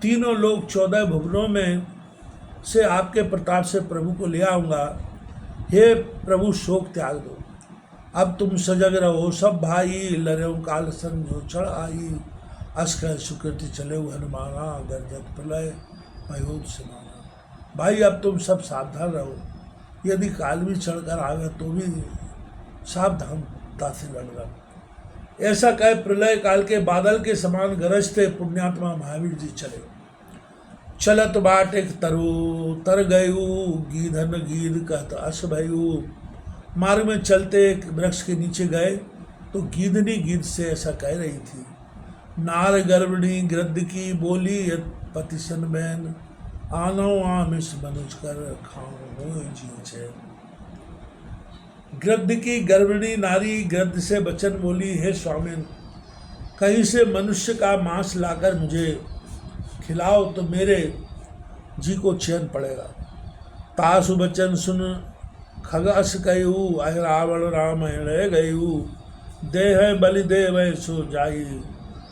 तीनों लोग 14 भुवनों में से आपके प्रताप से प्रभु को ले आऊँगा। हे प्रभु, शोक त्याग दो, अब तुम सजग रहो सब भाई, लड़ो काल संग जो चढ़ आई, अस्कर सुकृति चले हनुमाना, गर्जत प्रलय पयोध समाना। भाई अब तुम सब सावधान रहो, यदि काल भी चढ़कर आवे तो भी सावधानता से लड़ना। ऐसा कह प्रलय काल के बादल के समान गरजते पुण्यात्मा महावीर जी चले। चलत बाट एक तरु तर गयु, गीधन गीध कहत अस भयु। मार्ग में चलते एक वृक्ष के नीचे गए तो गीधनी गीध से ऐसा कह रही थी, नार गर्भणी गृद्ध की बोली, यत पतिसन बैन, आनो आमिष मनुज कर खाऊं मोय जी चैन। गृध्र की गर्भिणी नारी गृध्र से वचन बोली, हे स्वामिन, कहीं से मनुष्य का मांस लाकर मुझे खिलाओ तो मेरे जी को चैन पड़ेगा। तासु वचन सुन खगस कहू, अह रावण रामायण गयू, देह बलि देव सो जाई,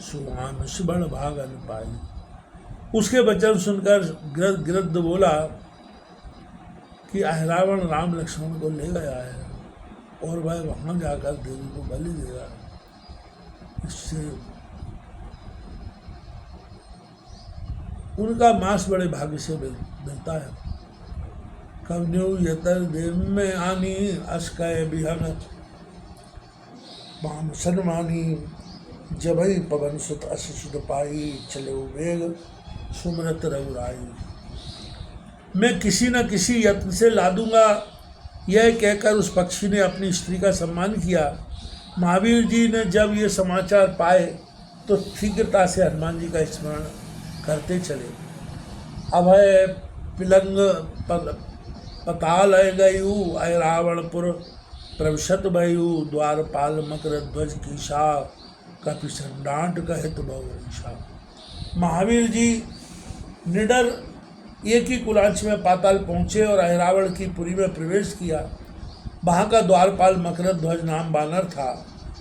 सुहान सुबण भागन पाई। उसके वचन सुनकर गृध्र बोला कि रावण राम लक्ष्मण को ले गया है और वह वहाँ जाकर देवी को बलि देगा। इससे उनका मांस बड़े भाग्य से मिलता है। कवन्यु यतर देव में आनी, अस्कय बिहन माम सन्मानी, जबई पवन सुत अस सुत पाई, चले वेग सुमरत रघुराई। मैं किसी न किसी यत्न से ला दूंगा, यह कहकर उस पक्षी ने अपनी स्त्री का सम्मान किया। महावीर जी ने जब ये समाचार पाए तो शीघ्रता से हनुमान जी का स्मरण करते चले। अभय पिलंग पताल गयू, अय रावणपुर प्रविशत भयू, द्वारपाल मकर ध्वज की शाह, कपि संडांट कहित बहुरीशा। महावीर जी निडर एक ही कुलांच में पाताल पहुँचे और अहिरावण की पुरी में प्रवेश किया। वहाँ का द्वारपाल मकर ध्वज नाम बानर था।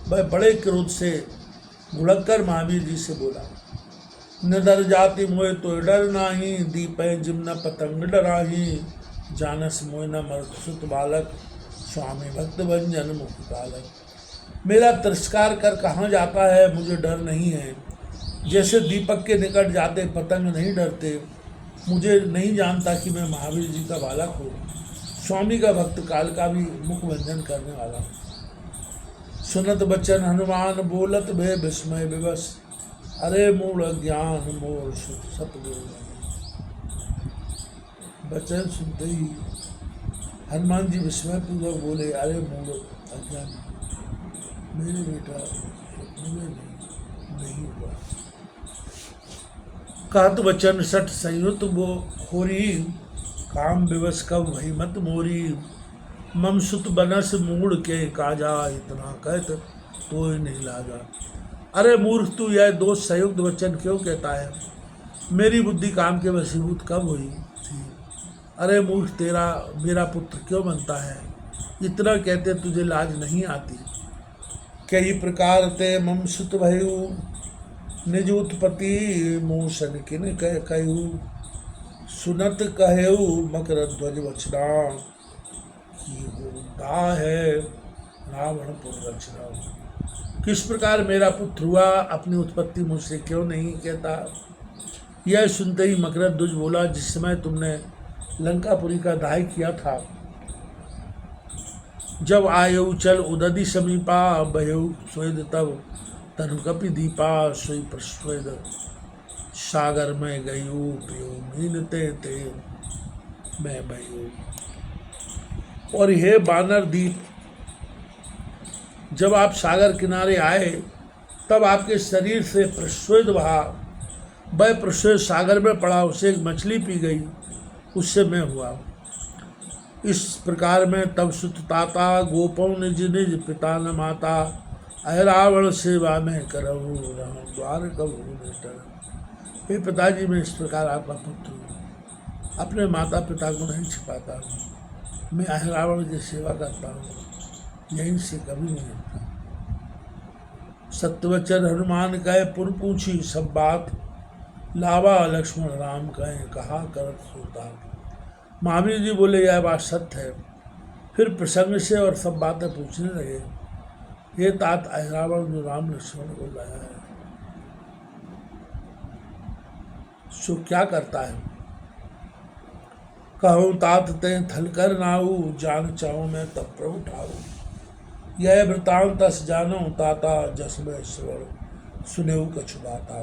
वह बड़े क्रोध से भुड़क कर महावीर जी से बोला, निडर जाति मोह तो डर नाही, दीपय जिम्न पतंग डराही, जानस मोह न मर्दसुत बालक, स्वामी भक्त भंजन मुख कालक। मेरा तिरस्कार कर कहाँ जाता है, मुझे डर नहीं है। जैसे दीपक के निकट जाते पतंग नहीं डरते, मुझे नहीं जानता कि मैं महावीर जी का बालक हूँ, स्वामी का भक्त काल का भी मुख भंजन करने वाला हूँ। सुनत बचन हनुमान बोलत भय विस्मय विवश, अरे मूढ़ ज्ञान मोर सतगुरु। बचन सुनते ही हनुमान जी विस्मय पूर्वक बोले, अरे मूढ़ अज्ञान, मेरे बेटा नहीं हुआ। कहत वचन सठ संयुत वो होरी, काम विवश कब भई मत मोरी, मम सुत बनस मूढ़ के काजा, इतना कहत तो नहीं लाजा। अरे मूर्ख, तू यह दोष संयुक्त वचन क्यों कहता है? मेरी बुद्धि काम के वशीभूत कब हुई थी? अरे मूर्ख, तेरा मेरा पुत्र क्यों बनता है? इतना कहते तुझे लाज नहीं आती? कई प्रकार ते मम सुत भयू, निज उत्पत्ति मोशन किन कहू, सुनत कहू मकर ध्वज वचना, की होता है रावणपुर रचना। किस प्रकार मेरा पुत्र हुआ, अपनी उत्पत्ति मुझसे क्यों नहीं कहता? यह सुनते ही मकर ध्वज बोला, जिस समय तुमने लंकापुरी का दाह किया था, जब आयु चल उदधि समीपा, बहु स्वेद तब तनुकपि दीपा, सोई प्रस्वेद सागर में गयू, पियो मीनते ते मैं बहू। और हे बानर दीप, जब आप सागर किनारे आए तब आपके शरीर से प्रस्वेद बहा, वह प्रस्वेद सागर में पड़ा, उसे एक मछली पी गई, उससे मैं हुआ। इस प्रकार में तब सुत ताता, गोपौ निज निज पिता न माता, अहिरावण सेवा में करहु, रहूं द्वार कबहु बेटर। हे पिताजी, मैं इस प्रकार आपका पुत्र हूँ, अपने माता पिता को नहीं छिपाता हूँ, मैं अहिरावण की सेवा करता हूँ, यहीं से कभी नहीं हटता। सत्यवचन हनुमान कहे पुर पूछी सब बात, लावा लक्ष्मण राम कहे कहा करत सोता। महावीर जी बोले, यह बात सत्य है। फिर प्रसंग से और सब बातें पूछने लगे। ये तात अहिरावण जो राम लक्ष्मण को लाया है, सो क्या करता है? कहूँ तात ते थल कर नाऊ, जान चाहूँ मैं तब प्रभु ठाऊ। यह वृतांत तस जानो, ताता जस में श्रवण सुनेऊ कछु बाता।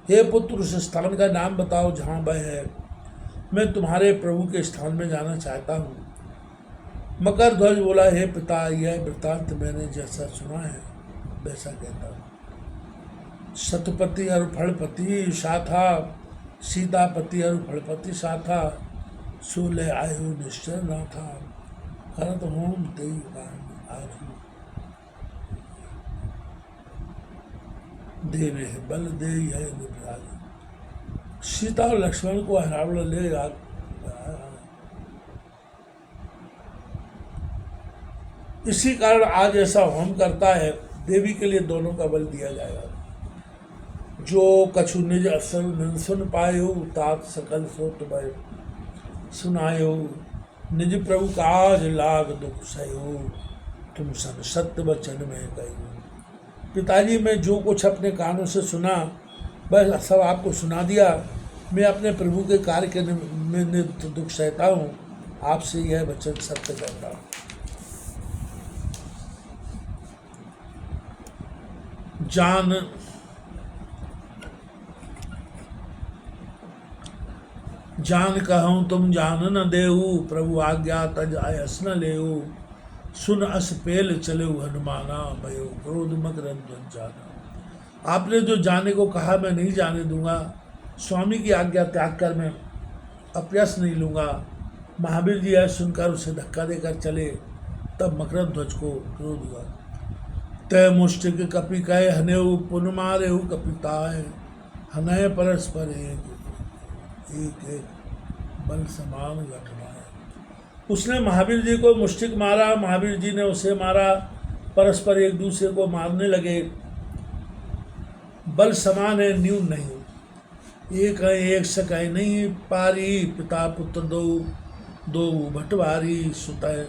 हे पुत्र, उस स्थान का नाम बताओ जहाँ वह है, मैं तुम्हारे प्रभु के स्थान में जाना चाहता हूँ। मकर ध्वज बोला, हे पिता, यह वृतांत मैंने जैसा सुना है वैसा कहता हूँ। सतपति और फलपति साथा, सीतापति और फलपति साथा, सोले आयु निश्चय ना था। हरत होम तेई आरु देवे बल दे है निराज। सीता और लक्ष्मण को रावण ले इसी कारण आज ऐसा होम करता है, देवी के लिए दोनों का बल दिया जाएगा। जो कछु निज असर न सुन पायो, तात सकल सो तुम्हें सुनायो। निज प्रभु काज लाग दुख सयो, तुम सन सत्य वचन में कहो। पिताजी, मैं जो कुछ अपने कानों से सुना बस सब आपको सुना दिया। मैं अपने प्रभु के कार्य के में दुख सहता हूँ, आपसे यह वचन सत्य करता हूँ। जान कहूँ तुम जान न देऊ, प्रभु आज्ञा तज आयस न लेऊ। सुन अस पेल चले हनुमाना, भयो क्रोध मकरंद जाना। आपने जो जाने को कहा मैं नहीं जाने दूंगा, स्वामी की आज्ञा त्याग कर मैं अपयस नहीं लूँगा। महावीर जी यह सुनकर उसे धक्का देकर चले, तब मकरध्वज को क्रोध हुआ। तय मुष्टिक कपि कहे हनेऊ, पुन मारेऊ कपिताय। हनय परस्पर एक एक बल समान घटना है। उसने महावीर जी को मुष्टिक मारा, महावीर जी ने उसे मारा, परस्पर एक दूसरे को मारने लगे। बल समान है, न्यून नहीं। एक है एक सकै नहीं पारी, पिता पुत्र दो दो भटवारी। सुतः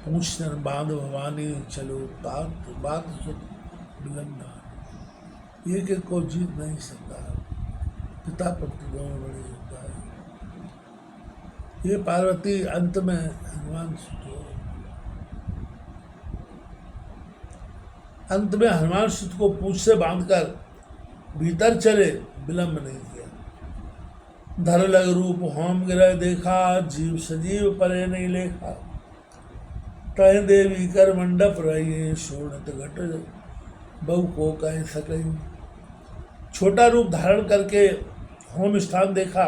पूछ नर बांध भवानी, चलो तात बात सुत बिलंदा। एक एक को जीत नहीं सकता, पिता पुत्र दोनों बड़े होता है। ये पार्वती अंत में हनुमान सुत हो। अंत में हनुमान सुत को पूछ से बांधकर भीतर चले, विलंब नहीं किया। धर लग रूप होम गिरह देखा, जीव सजीव परे नहीं लेखा। तह देवी कर मंडप रही, शोणत घट बहु को कह सके। छोटा रूप धारण करके होम स्थान देखा,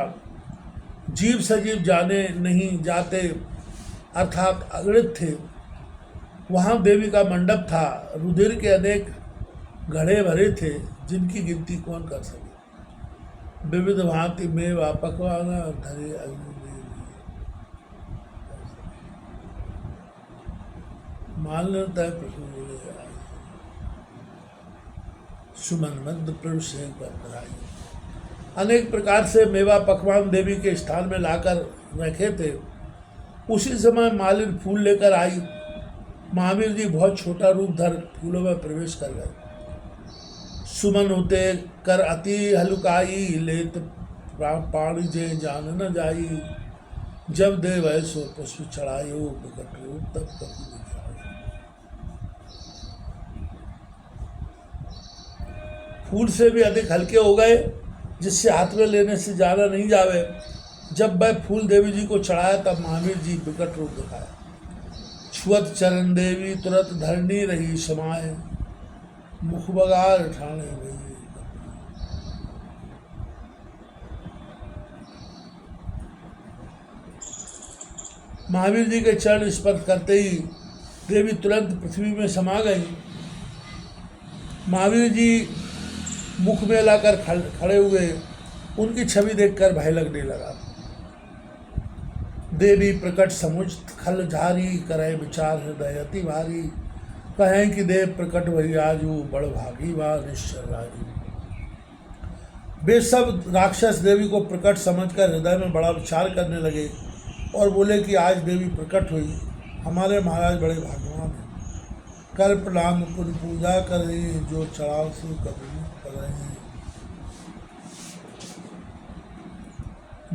जीव सजीव जाने नहीं जाते अर्थात अगणित थे। वहाँ देवी का मंडप था, रुधिर के अनेक घड़े भरे थे, जिनकी गिनती कौन कर सके। विविध भांति मेवा पकवाना धरे अग्नि देवी। माल्यता सुमन मध्य प्रभु से बराई। अनेक प्रकार से मेवा पकवान देवी के स्थान में लाकर रखे थे। उसी समय मालिन फूल लेकर आई। महावीर जी बहुत छोटा रूप धर फूलों में प्रवेश कर गए। सुमन होते कर अति हलुकाई, लेत पाणी जे जान न जाई। जब देव ऐसो पुष्प चढ़ायो, प्रकट रूप तब कपि दिखायो। फूल से भी अधिक हल्के हो गए, जिससे हाथ में लेने से जाना नहीं जावे। जब वह फूल देवी जी को चढ़ाया, तब महावीर जी विकट रूप दिखाया। छुअत चरण देवी तुरंत धरनी रही समाये, मुख बगार ठाणे गई। महावीर जी के चरण स्पर्श करते ही देवी तुरंत पृथ्वी में समा गई। महावीर जी मुख में लाकर खड़े हुए, उनकी छवि देखकर भय लगने लगा। देवी प्रकट समुझ खल झारी, करे विचार हृदय अति भारी। कहें कि देव प्रकट वही आजू, बड़ भागी वा निश्चर राजू। वे सब राक्षस देवी को प्रकट समझकर हृदय में बड़ा विचार करने लगे और बोले कि आज देवी प्रकट हुई, हमारे महाराज बड़े भाग्यवान हैं। कर प्रणाम पुन पूजा करें, जो चढ़ाव से कभी करें।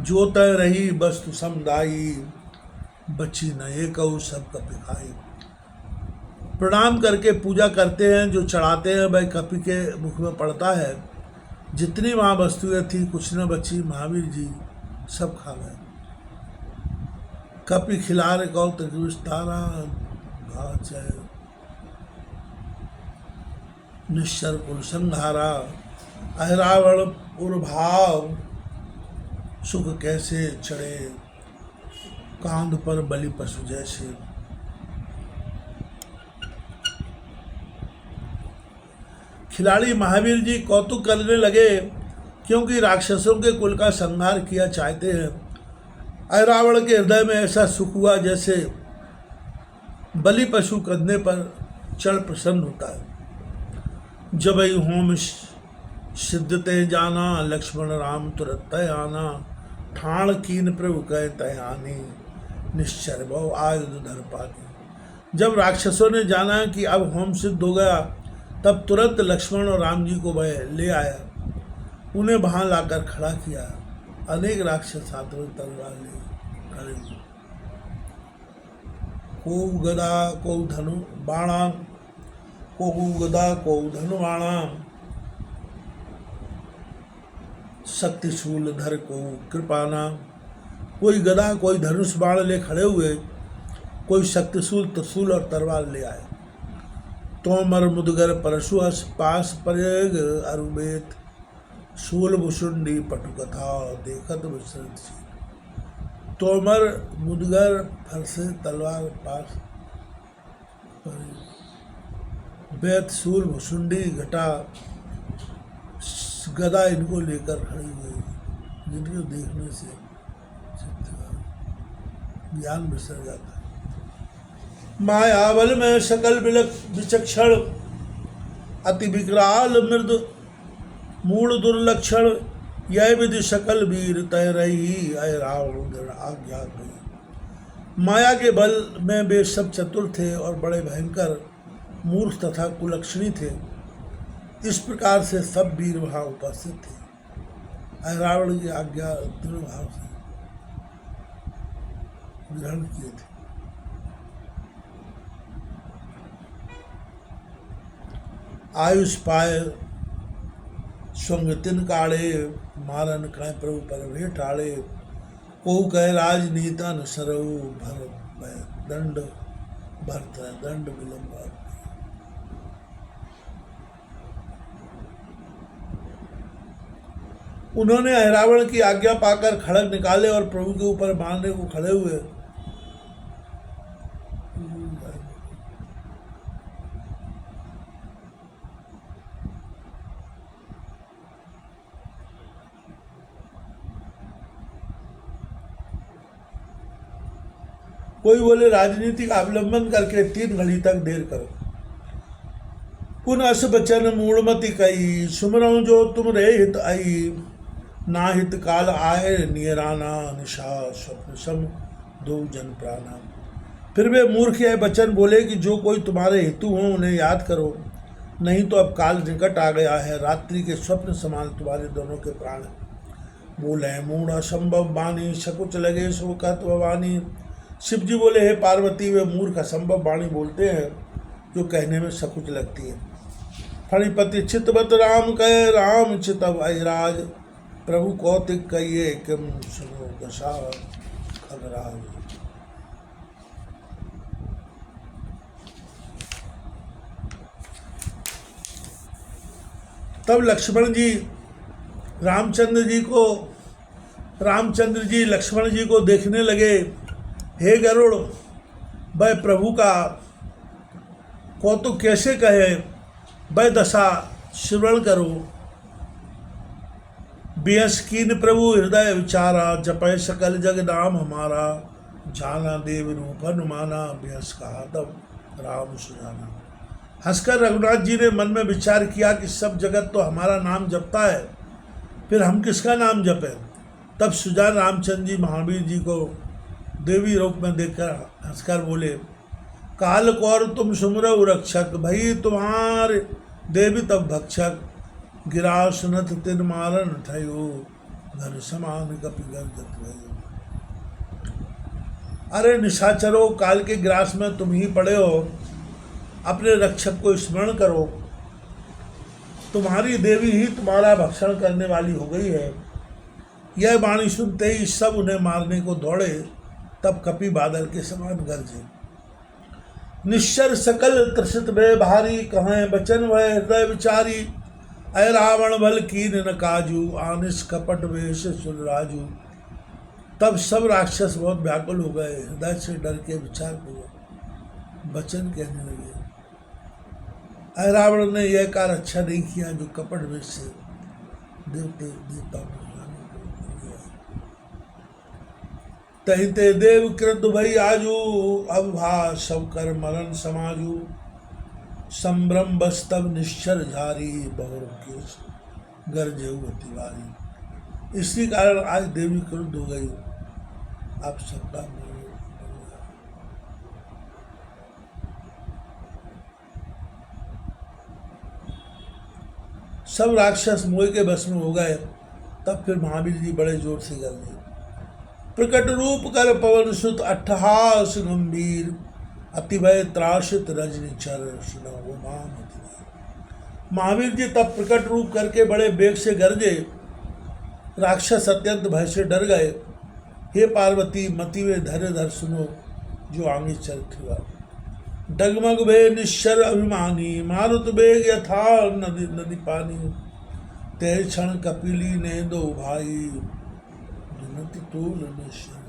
जो तय रही वस्तु समुदायी, बची न एकऊ सब कपि खाई। प्रणाम करके पूजा करते हैं, जो चढ़ाते हैं वह कपि के मुख में पड़ता है। जितनी वहाँ वस्तुएं थी कुछ न बची, महावीर जी सब खा गए। कपि खिलार कौतक विस्तारा, घाच निश्चर कुल संहारा। अहरावण उर्भाव, सुख कैसे चढ़े, कांध पर बलि पशु जैसे। खिलाड़ी महावीर जी कौतुक करने लगे, क्योंकि राक्षसों के कुल का संहार किया चाहते हैं। रावण के हृदय में ऐसा सुख हुआ जैसे बलि पशु कंधे पर चढ़ प्रसन्न होता है। जब होम सिद्धते जाना, लक्ष्मण राम तुरत तय आना, ठाण कीन प्रभु कह तय आनी, निश्चर बहु आयुध धर पानी। जब राक्षसों ने जाना कि अब होम सिद्ध हो गया, तब तुरंत लक्ष्मण और राम जी को वह ले आया, उन्हें वहां लाकर खड़ा किया। अनेक राक्षस हाथ में तलवार ले खड़े हुए, को गदा को धनु बाणा, को गदा को धनु बाणा, शक्तिशूल धर को कृपाना। कोई गदा कोई धनुष बाण ले खड़े हुए, कोई शक्तिशूल त्रिशूल और तलवार ले आए। तोमर मुदगर परशु पास परेग अरुबेत, शूल भुषुंडी पटुकथा देखत विसृत। तोमर मुदगर फरसे तलवार पास बेत शूल भुषुंडी घटा गदा इनको लेकर खड़ी हुई, जिनको देखने से ज्ञान बिसर जाता है। मायावल में सकल विचक्षण, अति विकराल मृद मूल दुर्लक्षण, यह विधि सकल वीर तय रही, अय रावण दृढ़ आज्ञा गई। माया के बल में वे सब चतुर थे और बड़े भयंकर मूर्ख तथा कुलक्षणी थे। इस प्रकार से सब वीर वहाँ उपस्थित थे। अय रावण की आज्ञा दृढ़ भाव से ग्रहण किए थे। आयुष पाए स्वंगतिन काड़े, मारन कह प्रभु पर भेटाड़े, को कह राजनीतन सरऊ भर दंड भरत दंड विलंब। उन्होंने रावण की आज्ञा पाकर खड़ग निकाले और प्रभु के ऊपर मारने को खड़े हुए। कोई बोले राजनीति का अवलंबन करके 3 घड़ी तक देर करो। पुनः अस बचन मूढ़मति कही, सुमरऊ जो तुम रे हित आई, ना हित काल आए नियराना, निशा स्वप्न सम दो जन प्राणा। फिर वे मूर्ख यह वचन बोले कि जो कोई तुम्हारे हेतु हो उन्हें याद करो, नहीं तो अब काल निकट आ गया है, रात्रि के स्वप्न समान तुम्हारे दोनों के प्राण। बोले मूढ़ असंभव वाणी, शकुच लगे सो कहत भवानी। शिव जी बोले, हे पार्वती, वे मूर्ख असंभव वाणी बोलते हैं जो कहने में सकुच लगती है। फणिपति चितवत राम कहे, राम चितव अहिराज, प्रभु कौतिक कहिए किम सुनो दशा खगराज। तब लक्ष्मण जी रामचंद्र जी लक्ष्मण जी को देखने लगे। हे गरुड़, वह प्रभु का कौतुक कैसे कहे, वह दशा श्रवण करो। बियस कीन प्रभु हृदय विचारा, जपय सकल जग नाम हमारा, जाना देव रूप हनुमाना, बियस कहा तब राम सुजाना। हंसकर रघुनाथ जी ने मन में विचार किया कि सब जगत तो हमारा नाम जपता है, फिर हम किसका नाम जपें। तब सुजान रामचंद्र जी महावीर जी को देवी रूप में देखकर हंसकर बोले, काल कौर तुम सुमरऊ रक्षक, भई तुम्हारे देवी तब भक्षक, गिरा सुनत तिन मारन ठयो, घर समान कपि गर्जत भयो। अरे निशाचरो, काल के ग्रास में तुम ही पड़े हो, अपने रक्षक को स्मरण करो। तुम्हारी देवी ही तुम्हारा भक्षण करने वाली हो गई है। यह वाणी सुनते ही सब उन्हें मारने को दौड़े। तब कपि बादल के समान गरजे। निश्चर सकल त्रसित वे भारी, कहें बचन वह हृदय विचारी। अय रावण बल कीन न काजू, आनिस कपट वेश सुरराजू। तब सब राक्षस बहुत व्याकुल हो गए, हृदय से डर के विचार पूर्वक वचन कहने लगे। रावण ने यह कार्य अच्छा नहीं किया जो कपट वेश से देवता को तहिते देव कृत भई आजू अवभा सब कर मरण समाजू संभ्रम बस्तव निश्चर झारी बहुर केश गर्जे तिवारी। इसी कारण आज देवी क्रुद्ध हो गई। आप सबका सब राक्षस मोह के बस में हो गए। तब फिर महावीर जी बड़े जोर से गरजे। प्रकट रूप कर पवन सुत अट्ठहास गंभीर अतिभय त्रासित रजनीचर सुनो माम। महावीर जी तब प्रकट रूप करके बड़े बेग से गरजे। राक्षस अत्यंत भय से डर गए। हे पार्वती मति वे धैर्य धर सुनो जो आगे चल हुआ। डगमग भे निश्चर अभिमानी मारुत बेग यथा नदी नदी पानी। ते क्षण कपिली ने दो भाई दुनति तूल निश्चर।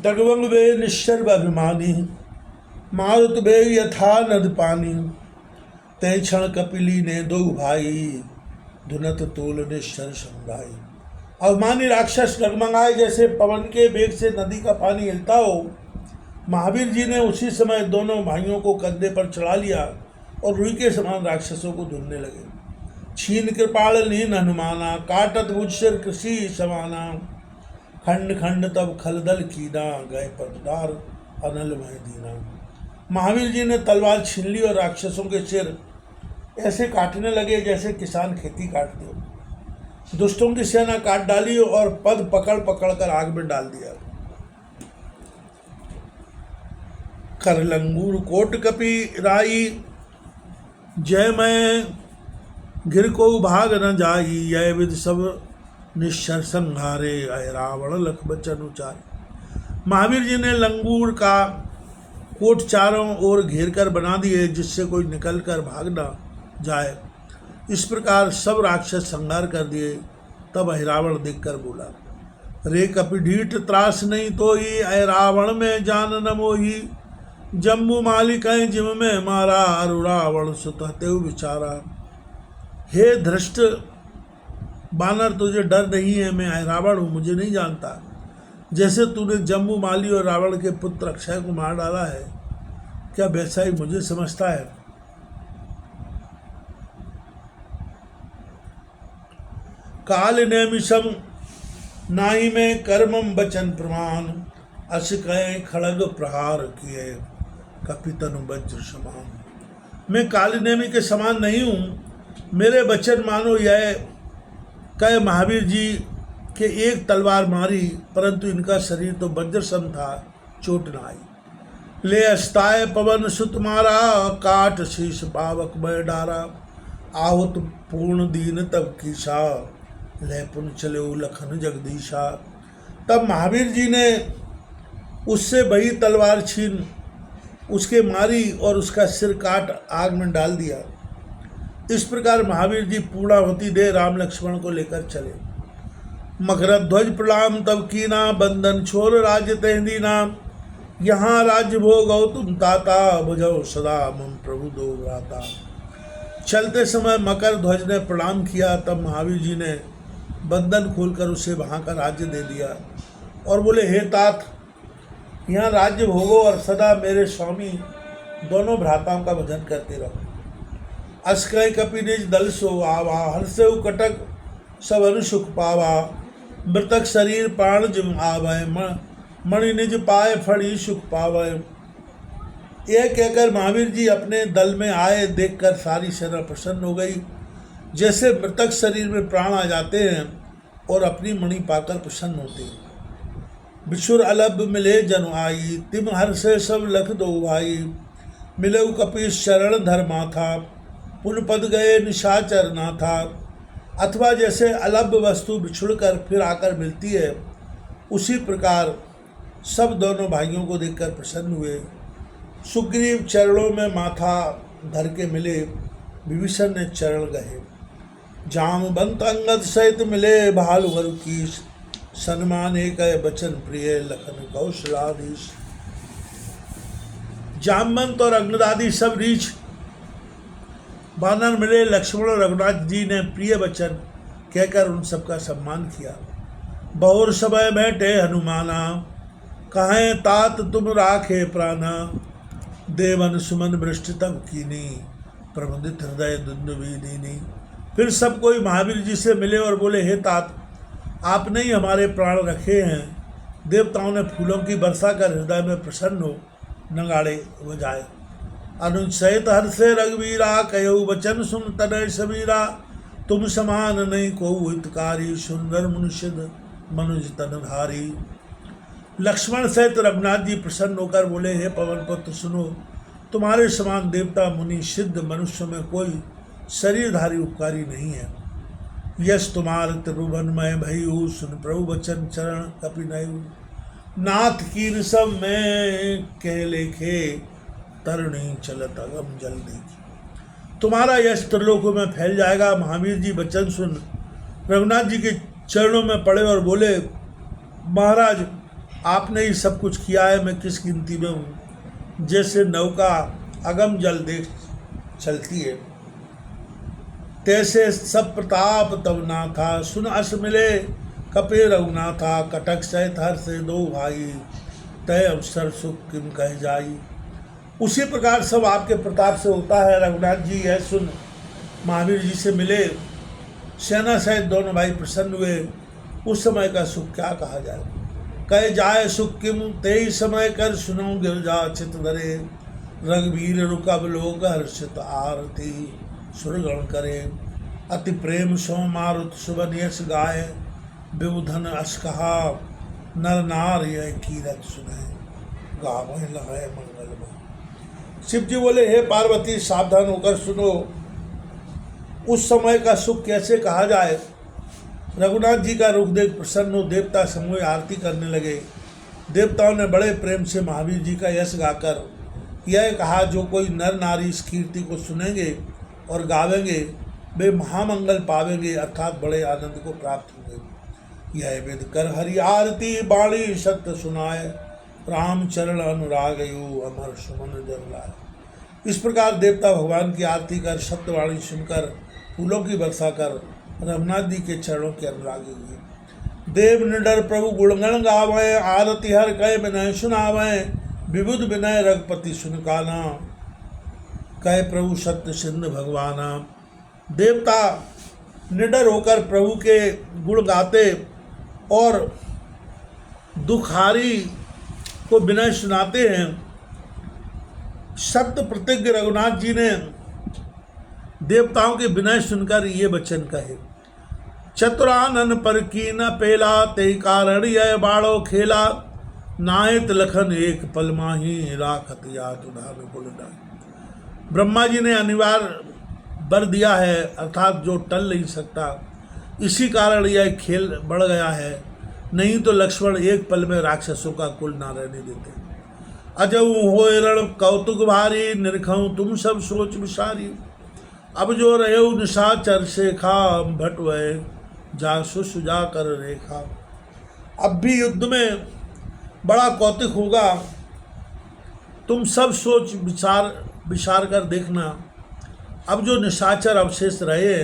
डगमग वे निश्चर अभिमानी मारुत बेग यथा नद पानी। तय क्षण कपिली ने दो भाई धुनत तोल निश्चर संगाई। अभिमानी राक्षस डगमगाए जैसे पवन के बेग से नदी का पानी हिलता हो। महावीर जी ने उसी समय दोनों भाइयों को कंधे पर चढ़ा लिया और रुई के समान राक्षसों को धुनने लगे। छीन कृपाल लीन हनुमाना काटत भुज सिर कृषि समाना। खंड खंड तब खलदल कीना गए पटदार अनलमय दीना। महावीर जी ने तलवार छीन ली और राक्षसों के सिर ऐसे काटने लगे जैसे किसान खेती काटते हो। दुष्टों की सेना काट डाली और पद पकड़ पकड़ कर आग में डाल दिया। कर लंगूर कोट कपि राई जय मैं गिर को भाग न जाई। यह विद सब निश्चर संहारे अय रावण लख बचन उचार। महावीर जी ने लंगूर का कोट चारों ओर घेर कर बना दिए जिससे कोई निकल कर भाग न जाए। इस प्रकार सब राक्षस संहार कर दिए। तब अहिरावण देखकर बोला रे कपिढीठ त्रास नहीं तो ही अय रावण में जान न मोही। जम्बू मालिक जिम में मारा अरु रावण सुतहते विचारा। हे धृष्ट बानर तुझे डर नहीं है, मैं रावण हूँ, मुझे नहीं जानता। जैसे तूने जम्बू माली और रावण के पुत्र अक्षय को मार डाला है क्या वैसा ही मुझे समझता है। काल नैमिषम नाई में कर्मम बचन प्रमाण। अस कहे खड़ग प्रहार किए कपितनु वज्र समान। मैं काल नेमी के समान नहीं हूँ। मेरे वचन मानो यह कह महावीर जी के एक तलवार मारी परंतु इनका शरीर तो वज्र सम था, चोट न आई। ले अस्ताय पवन सुत मारा काट शीश पावक में डारा। आहुत पूर्ण दीन तब कीसा ले पुन चले लखन जगदीशा। तब महावीर जी ने उससे वही तलवार छीन उसके मारी और उसका सिर काट आग में डाल दिया। इस प्रकार महावीर जी पूर्णाहुति दे राम लक्ष्मण को लेकर चले। मकरध्वज प्रणाम तब कीना बंधन छोर राज्य तहदीना। यहाँ राज्य भोगो तुम ताता बुझो सदा मम प्रभु दो भ्राता। चलते समय मकर ध्वज ने प्रणाम किया। तब महावीर जी ने बंधन खोलकर उसे वहाँ का राज्य दे दिया और बोले हे तात यहाँ राज्य भोगो और सदा मेरे स्वामी दोनों भ्राताओं का भजन करते रहो। अस्कय कपि निज दल सो आवा हर्षेउ कटक सब अनु सुख पावा। मृतक शरीर प्राण जिम आवय मणि निज पाए फड़ी सुख पावय। यह कहकर महावीर जी अपने दल में आए। देखकर सारी सेना प्रसन्न हो गई। जैसे मृतक शरीर में प्राण आ जाते हैं और अपनी मणि पाकर प्रसन्न होते हैं। बिछुर अलभ मिले जन आई तिम हर से सब लख दो भाई। मिले कपीश शरण धर्मा था पुन पद गए निशाचर ना था। अथवा जैसे अलभ वस्तु बिछुड़कर फिर आकर मिलती है उसी प्रकार सब दोनों भाइयों को देखकर प्रसन्न हुए। सुग्रीव चरणों में माथा धर के मिले, विभीषण ने चरण गहे। जामवंत अंगद सहित मिले भालुवर की, सन्मान एक बचन प्रिय लखन कौशलाधीश। जामवंत और अंगद आदि सब रीछ बानर मिले। लक्ष्मण और रघुनाथ जी ने प्रिय वचन कहकर उन सबका सम्मान किया। बहुर समय बैठे हनुमाना, कहें तात तुम राखे प्राणा। देवन सुमन वृष्टि तब कीनी, प्रमुदित हृदय दुंदुभी दीनी। फिर सब कोई महावीर जी से मिले और बोले, हे तात, आपने ही हमारे प्राण रखे हैं। देवताओं ने फूलों की वर्षा कर हृदय में प्रसन्न हो नगाड़े बजाए। अनुज सहित हर्षे रघुवीरा, कयऊ वचन सुन तनय सबीरा। तुम समान नहीं को हितकारी, सुंदर मनुष्य मनुज तनधारी। लक्ष्मण सहित रघुनाथ जी प्रसन्न होकर बोले, हे पवन पुत्र सुनो, तुम्हारे समान देवता मुनि सिद्ध मनुष्य में कोई शरीरधारी उपकारी नहीं है। यश तुम्हार त्रिभुवनमय भयु, सुन प्रभु वचन चरण कपि नयु। नाथ कीन सब में कह लेखे, तरणी चलत अगम जल देखी। तुम्हारा यश त्रिलोकों में फैल जाएगा। महावीर जी वचन सुन रघुनाथ जी के चरणों में पड़े और बोले, महाराज, आपने ही सब कुछ किया है, मैं किस गिनती में हूँ। जैसे नौका अगम जल देख चलती है, तैसे सब प्रताप तब ना था। सुन अस मिले कपे रघुनाथा, कटक सहित हर से दो भाई। तय अवसर सुख किम कह जाई। उसी प्रकार सब आपके प्रताप से होता है। रघुनाथ जी यह सुन महावीर जी से मिले, सेना सहित दोनों भाई प्रसन्न हुए। उस समय का सुख क्या कहा जाए। कह जाए सुख किम तेई समय कर, सुनो गिरजा चित धरे। रघुवीर रुकब लोक हर्षित आरती, सुरगण करे। अति प्रेम सो मारुत सुबन यश गाय। विबुधन अस कहा, नर नार यह कीरत सुने। गावह लहै मंगलमय। शिव जी बोले, हे पार्वती, सावधान होकर सुनो, उस समय का सुख कैसे कहा जाए। रघुनाथ जी का रुख देख प्रसन्न हो देवता समूह आरती करने लगे। देवताओं ने बड़े प्रेम से महावीर जी का यश गाकर यह कहा, जो कोई नर नारी इस कीर्ति को सुनेंगे और गावेंगे, वे महामंगल पावेंगे, अर्थात बड़े आनंद को प्राप्त होंगे। यह वेद कर हरि आरती, बाणी सत्य सुनाए। राम चरण अनुराग यू, अमर सुमन जन लाए। इस प्रकार देवता भगवान की आरती कर, सत्यवाणी सुनकर, फूलों की वर्षा कर रघुनाथ जी के चरणों के अनुरागी हुए। देव निडर प्रभु गुणगण गावें, आरती हर कह विनय सुनावें। विबुध विनय रघुपति सुनकाना, कह प्रभु सत्य सिंध भगवाना। देवता निडर होकर प्रभु के गुण गाते और दुखारी को विनय सुनाते हैं। सत्य प्रतिज्ञ रघुनाथ जी ने देवताओं के विनय सुनकर ये वचन कहे, चतुरानन पर की न पेला, ते कारण यह बाड़ो खेला। नाहित लखन एक पल माही, राखत यात उधार कुलडाई। ब्रह्मा जी ने अनिवार्य वर दिया है, अर्थात जो टल नहीं सकता, इसी कारण यह खेल बढ़ गया है। नहीं तो लक्ष्मण एक पल में राक्षसों का कुल ना रहने देते। अजऊ हो रण कौतुक भारी, निरखऊँ तुम सब सोच विसारी। अब जो रहे निशाचर शेखा, भटवे जासुस जा कर रेखा। अब भी युद्ध में बड़ा कौतुक होगा, तुम सब सोच विचार कर देखना। अब जो निशाचर अवशेष रहे,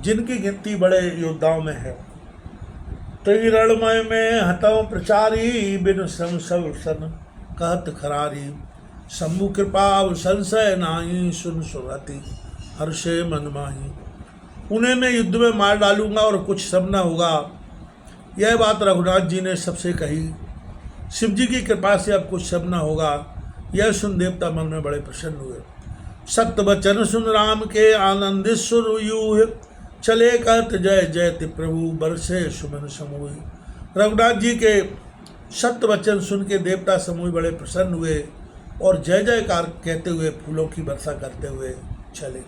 जिनकी गिनती बड़े योद्धाओं में है। त्रिरणमय में हतव प्रचारी, बिन संसन कहत खरारी। शंभु कृपा संशय नाही, सुन सुरति हर्षे मन माही। उन्हें मैं युद्ध में मार डालूंगा और कुछ सब न होगा। यह बात रघुनाथ जी ने सबसे कही। शिव जी की कृपा से अब कुछ सब न होगा। यह सुन देवता मन में बड़े प्रसन्न हुए। सत्य वचन सुन राम के, आनंदित सुर यूह। चले कहत जय जयति प्रभु, बरसे सुमन समूह। रघुनाथ जी के सत्य वचन सुन के देवता समूह बड़े प्रसन्न हुए और जय जयकार कहते हुए फूलों की वर्षा करते हुए चले।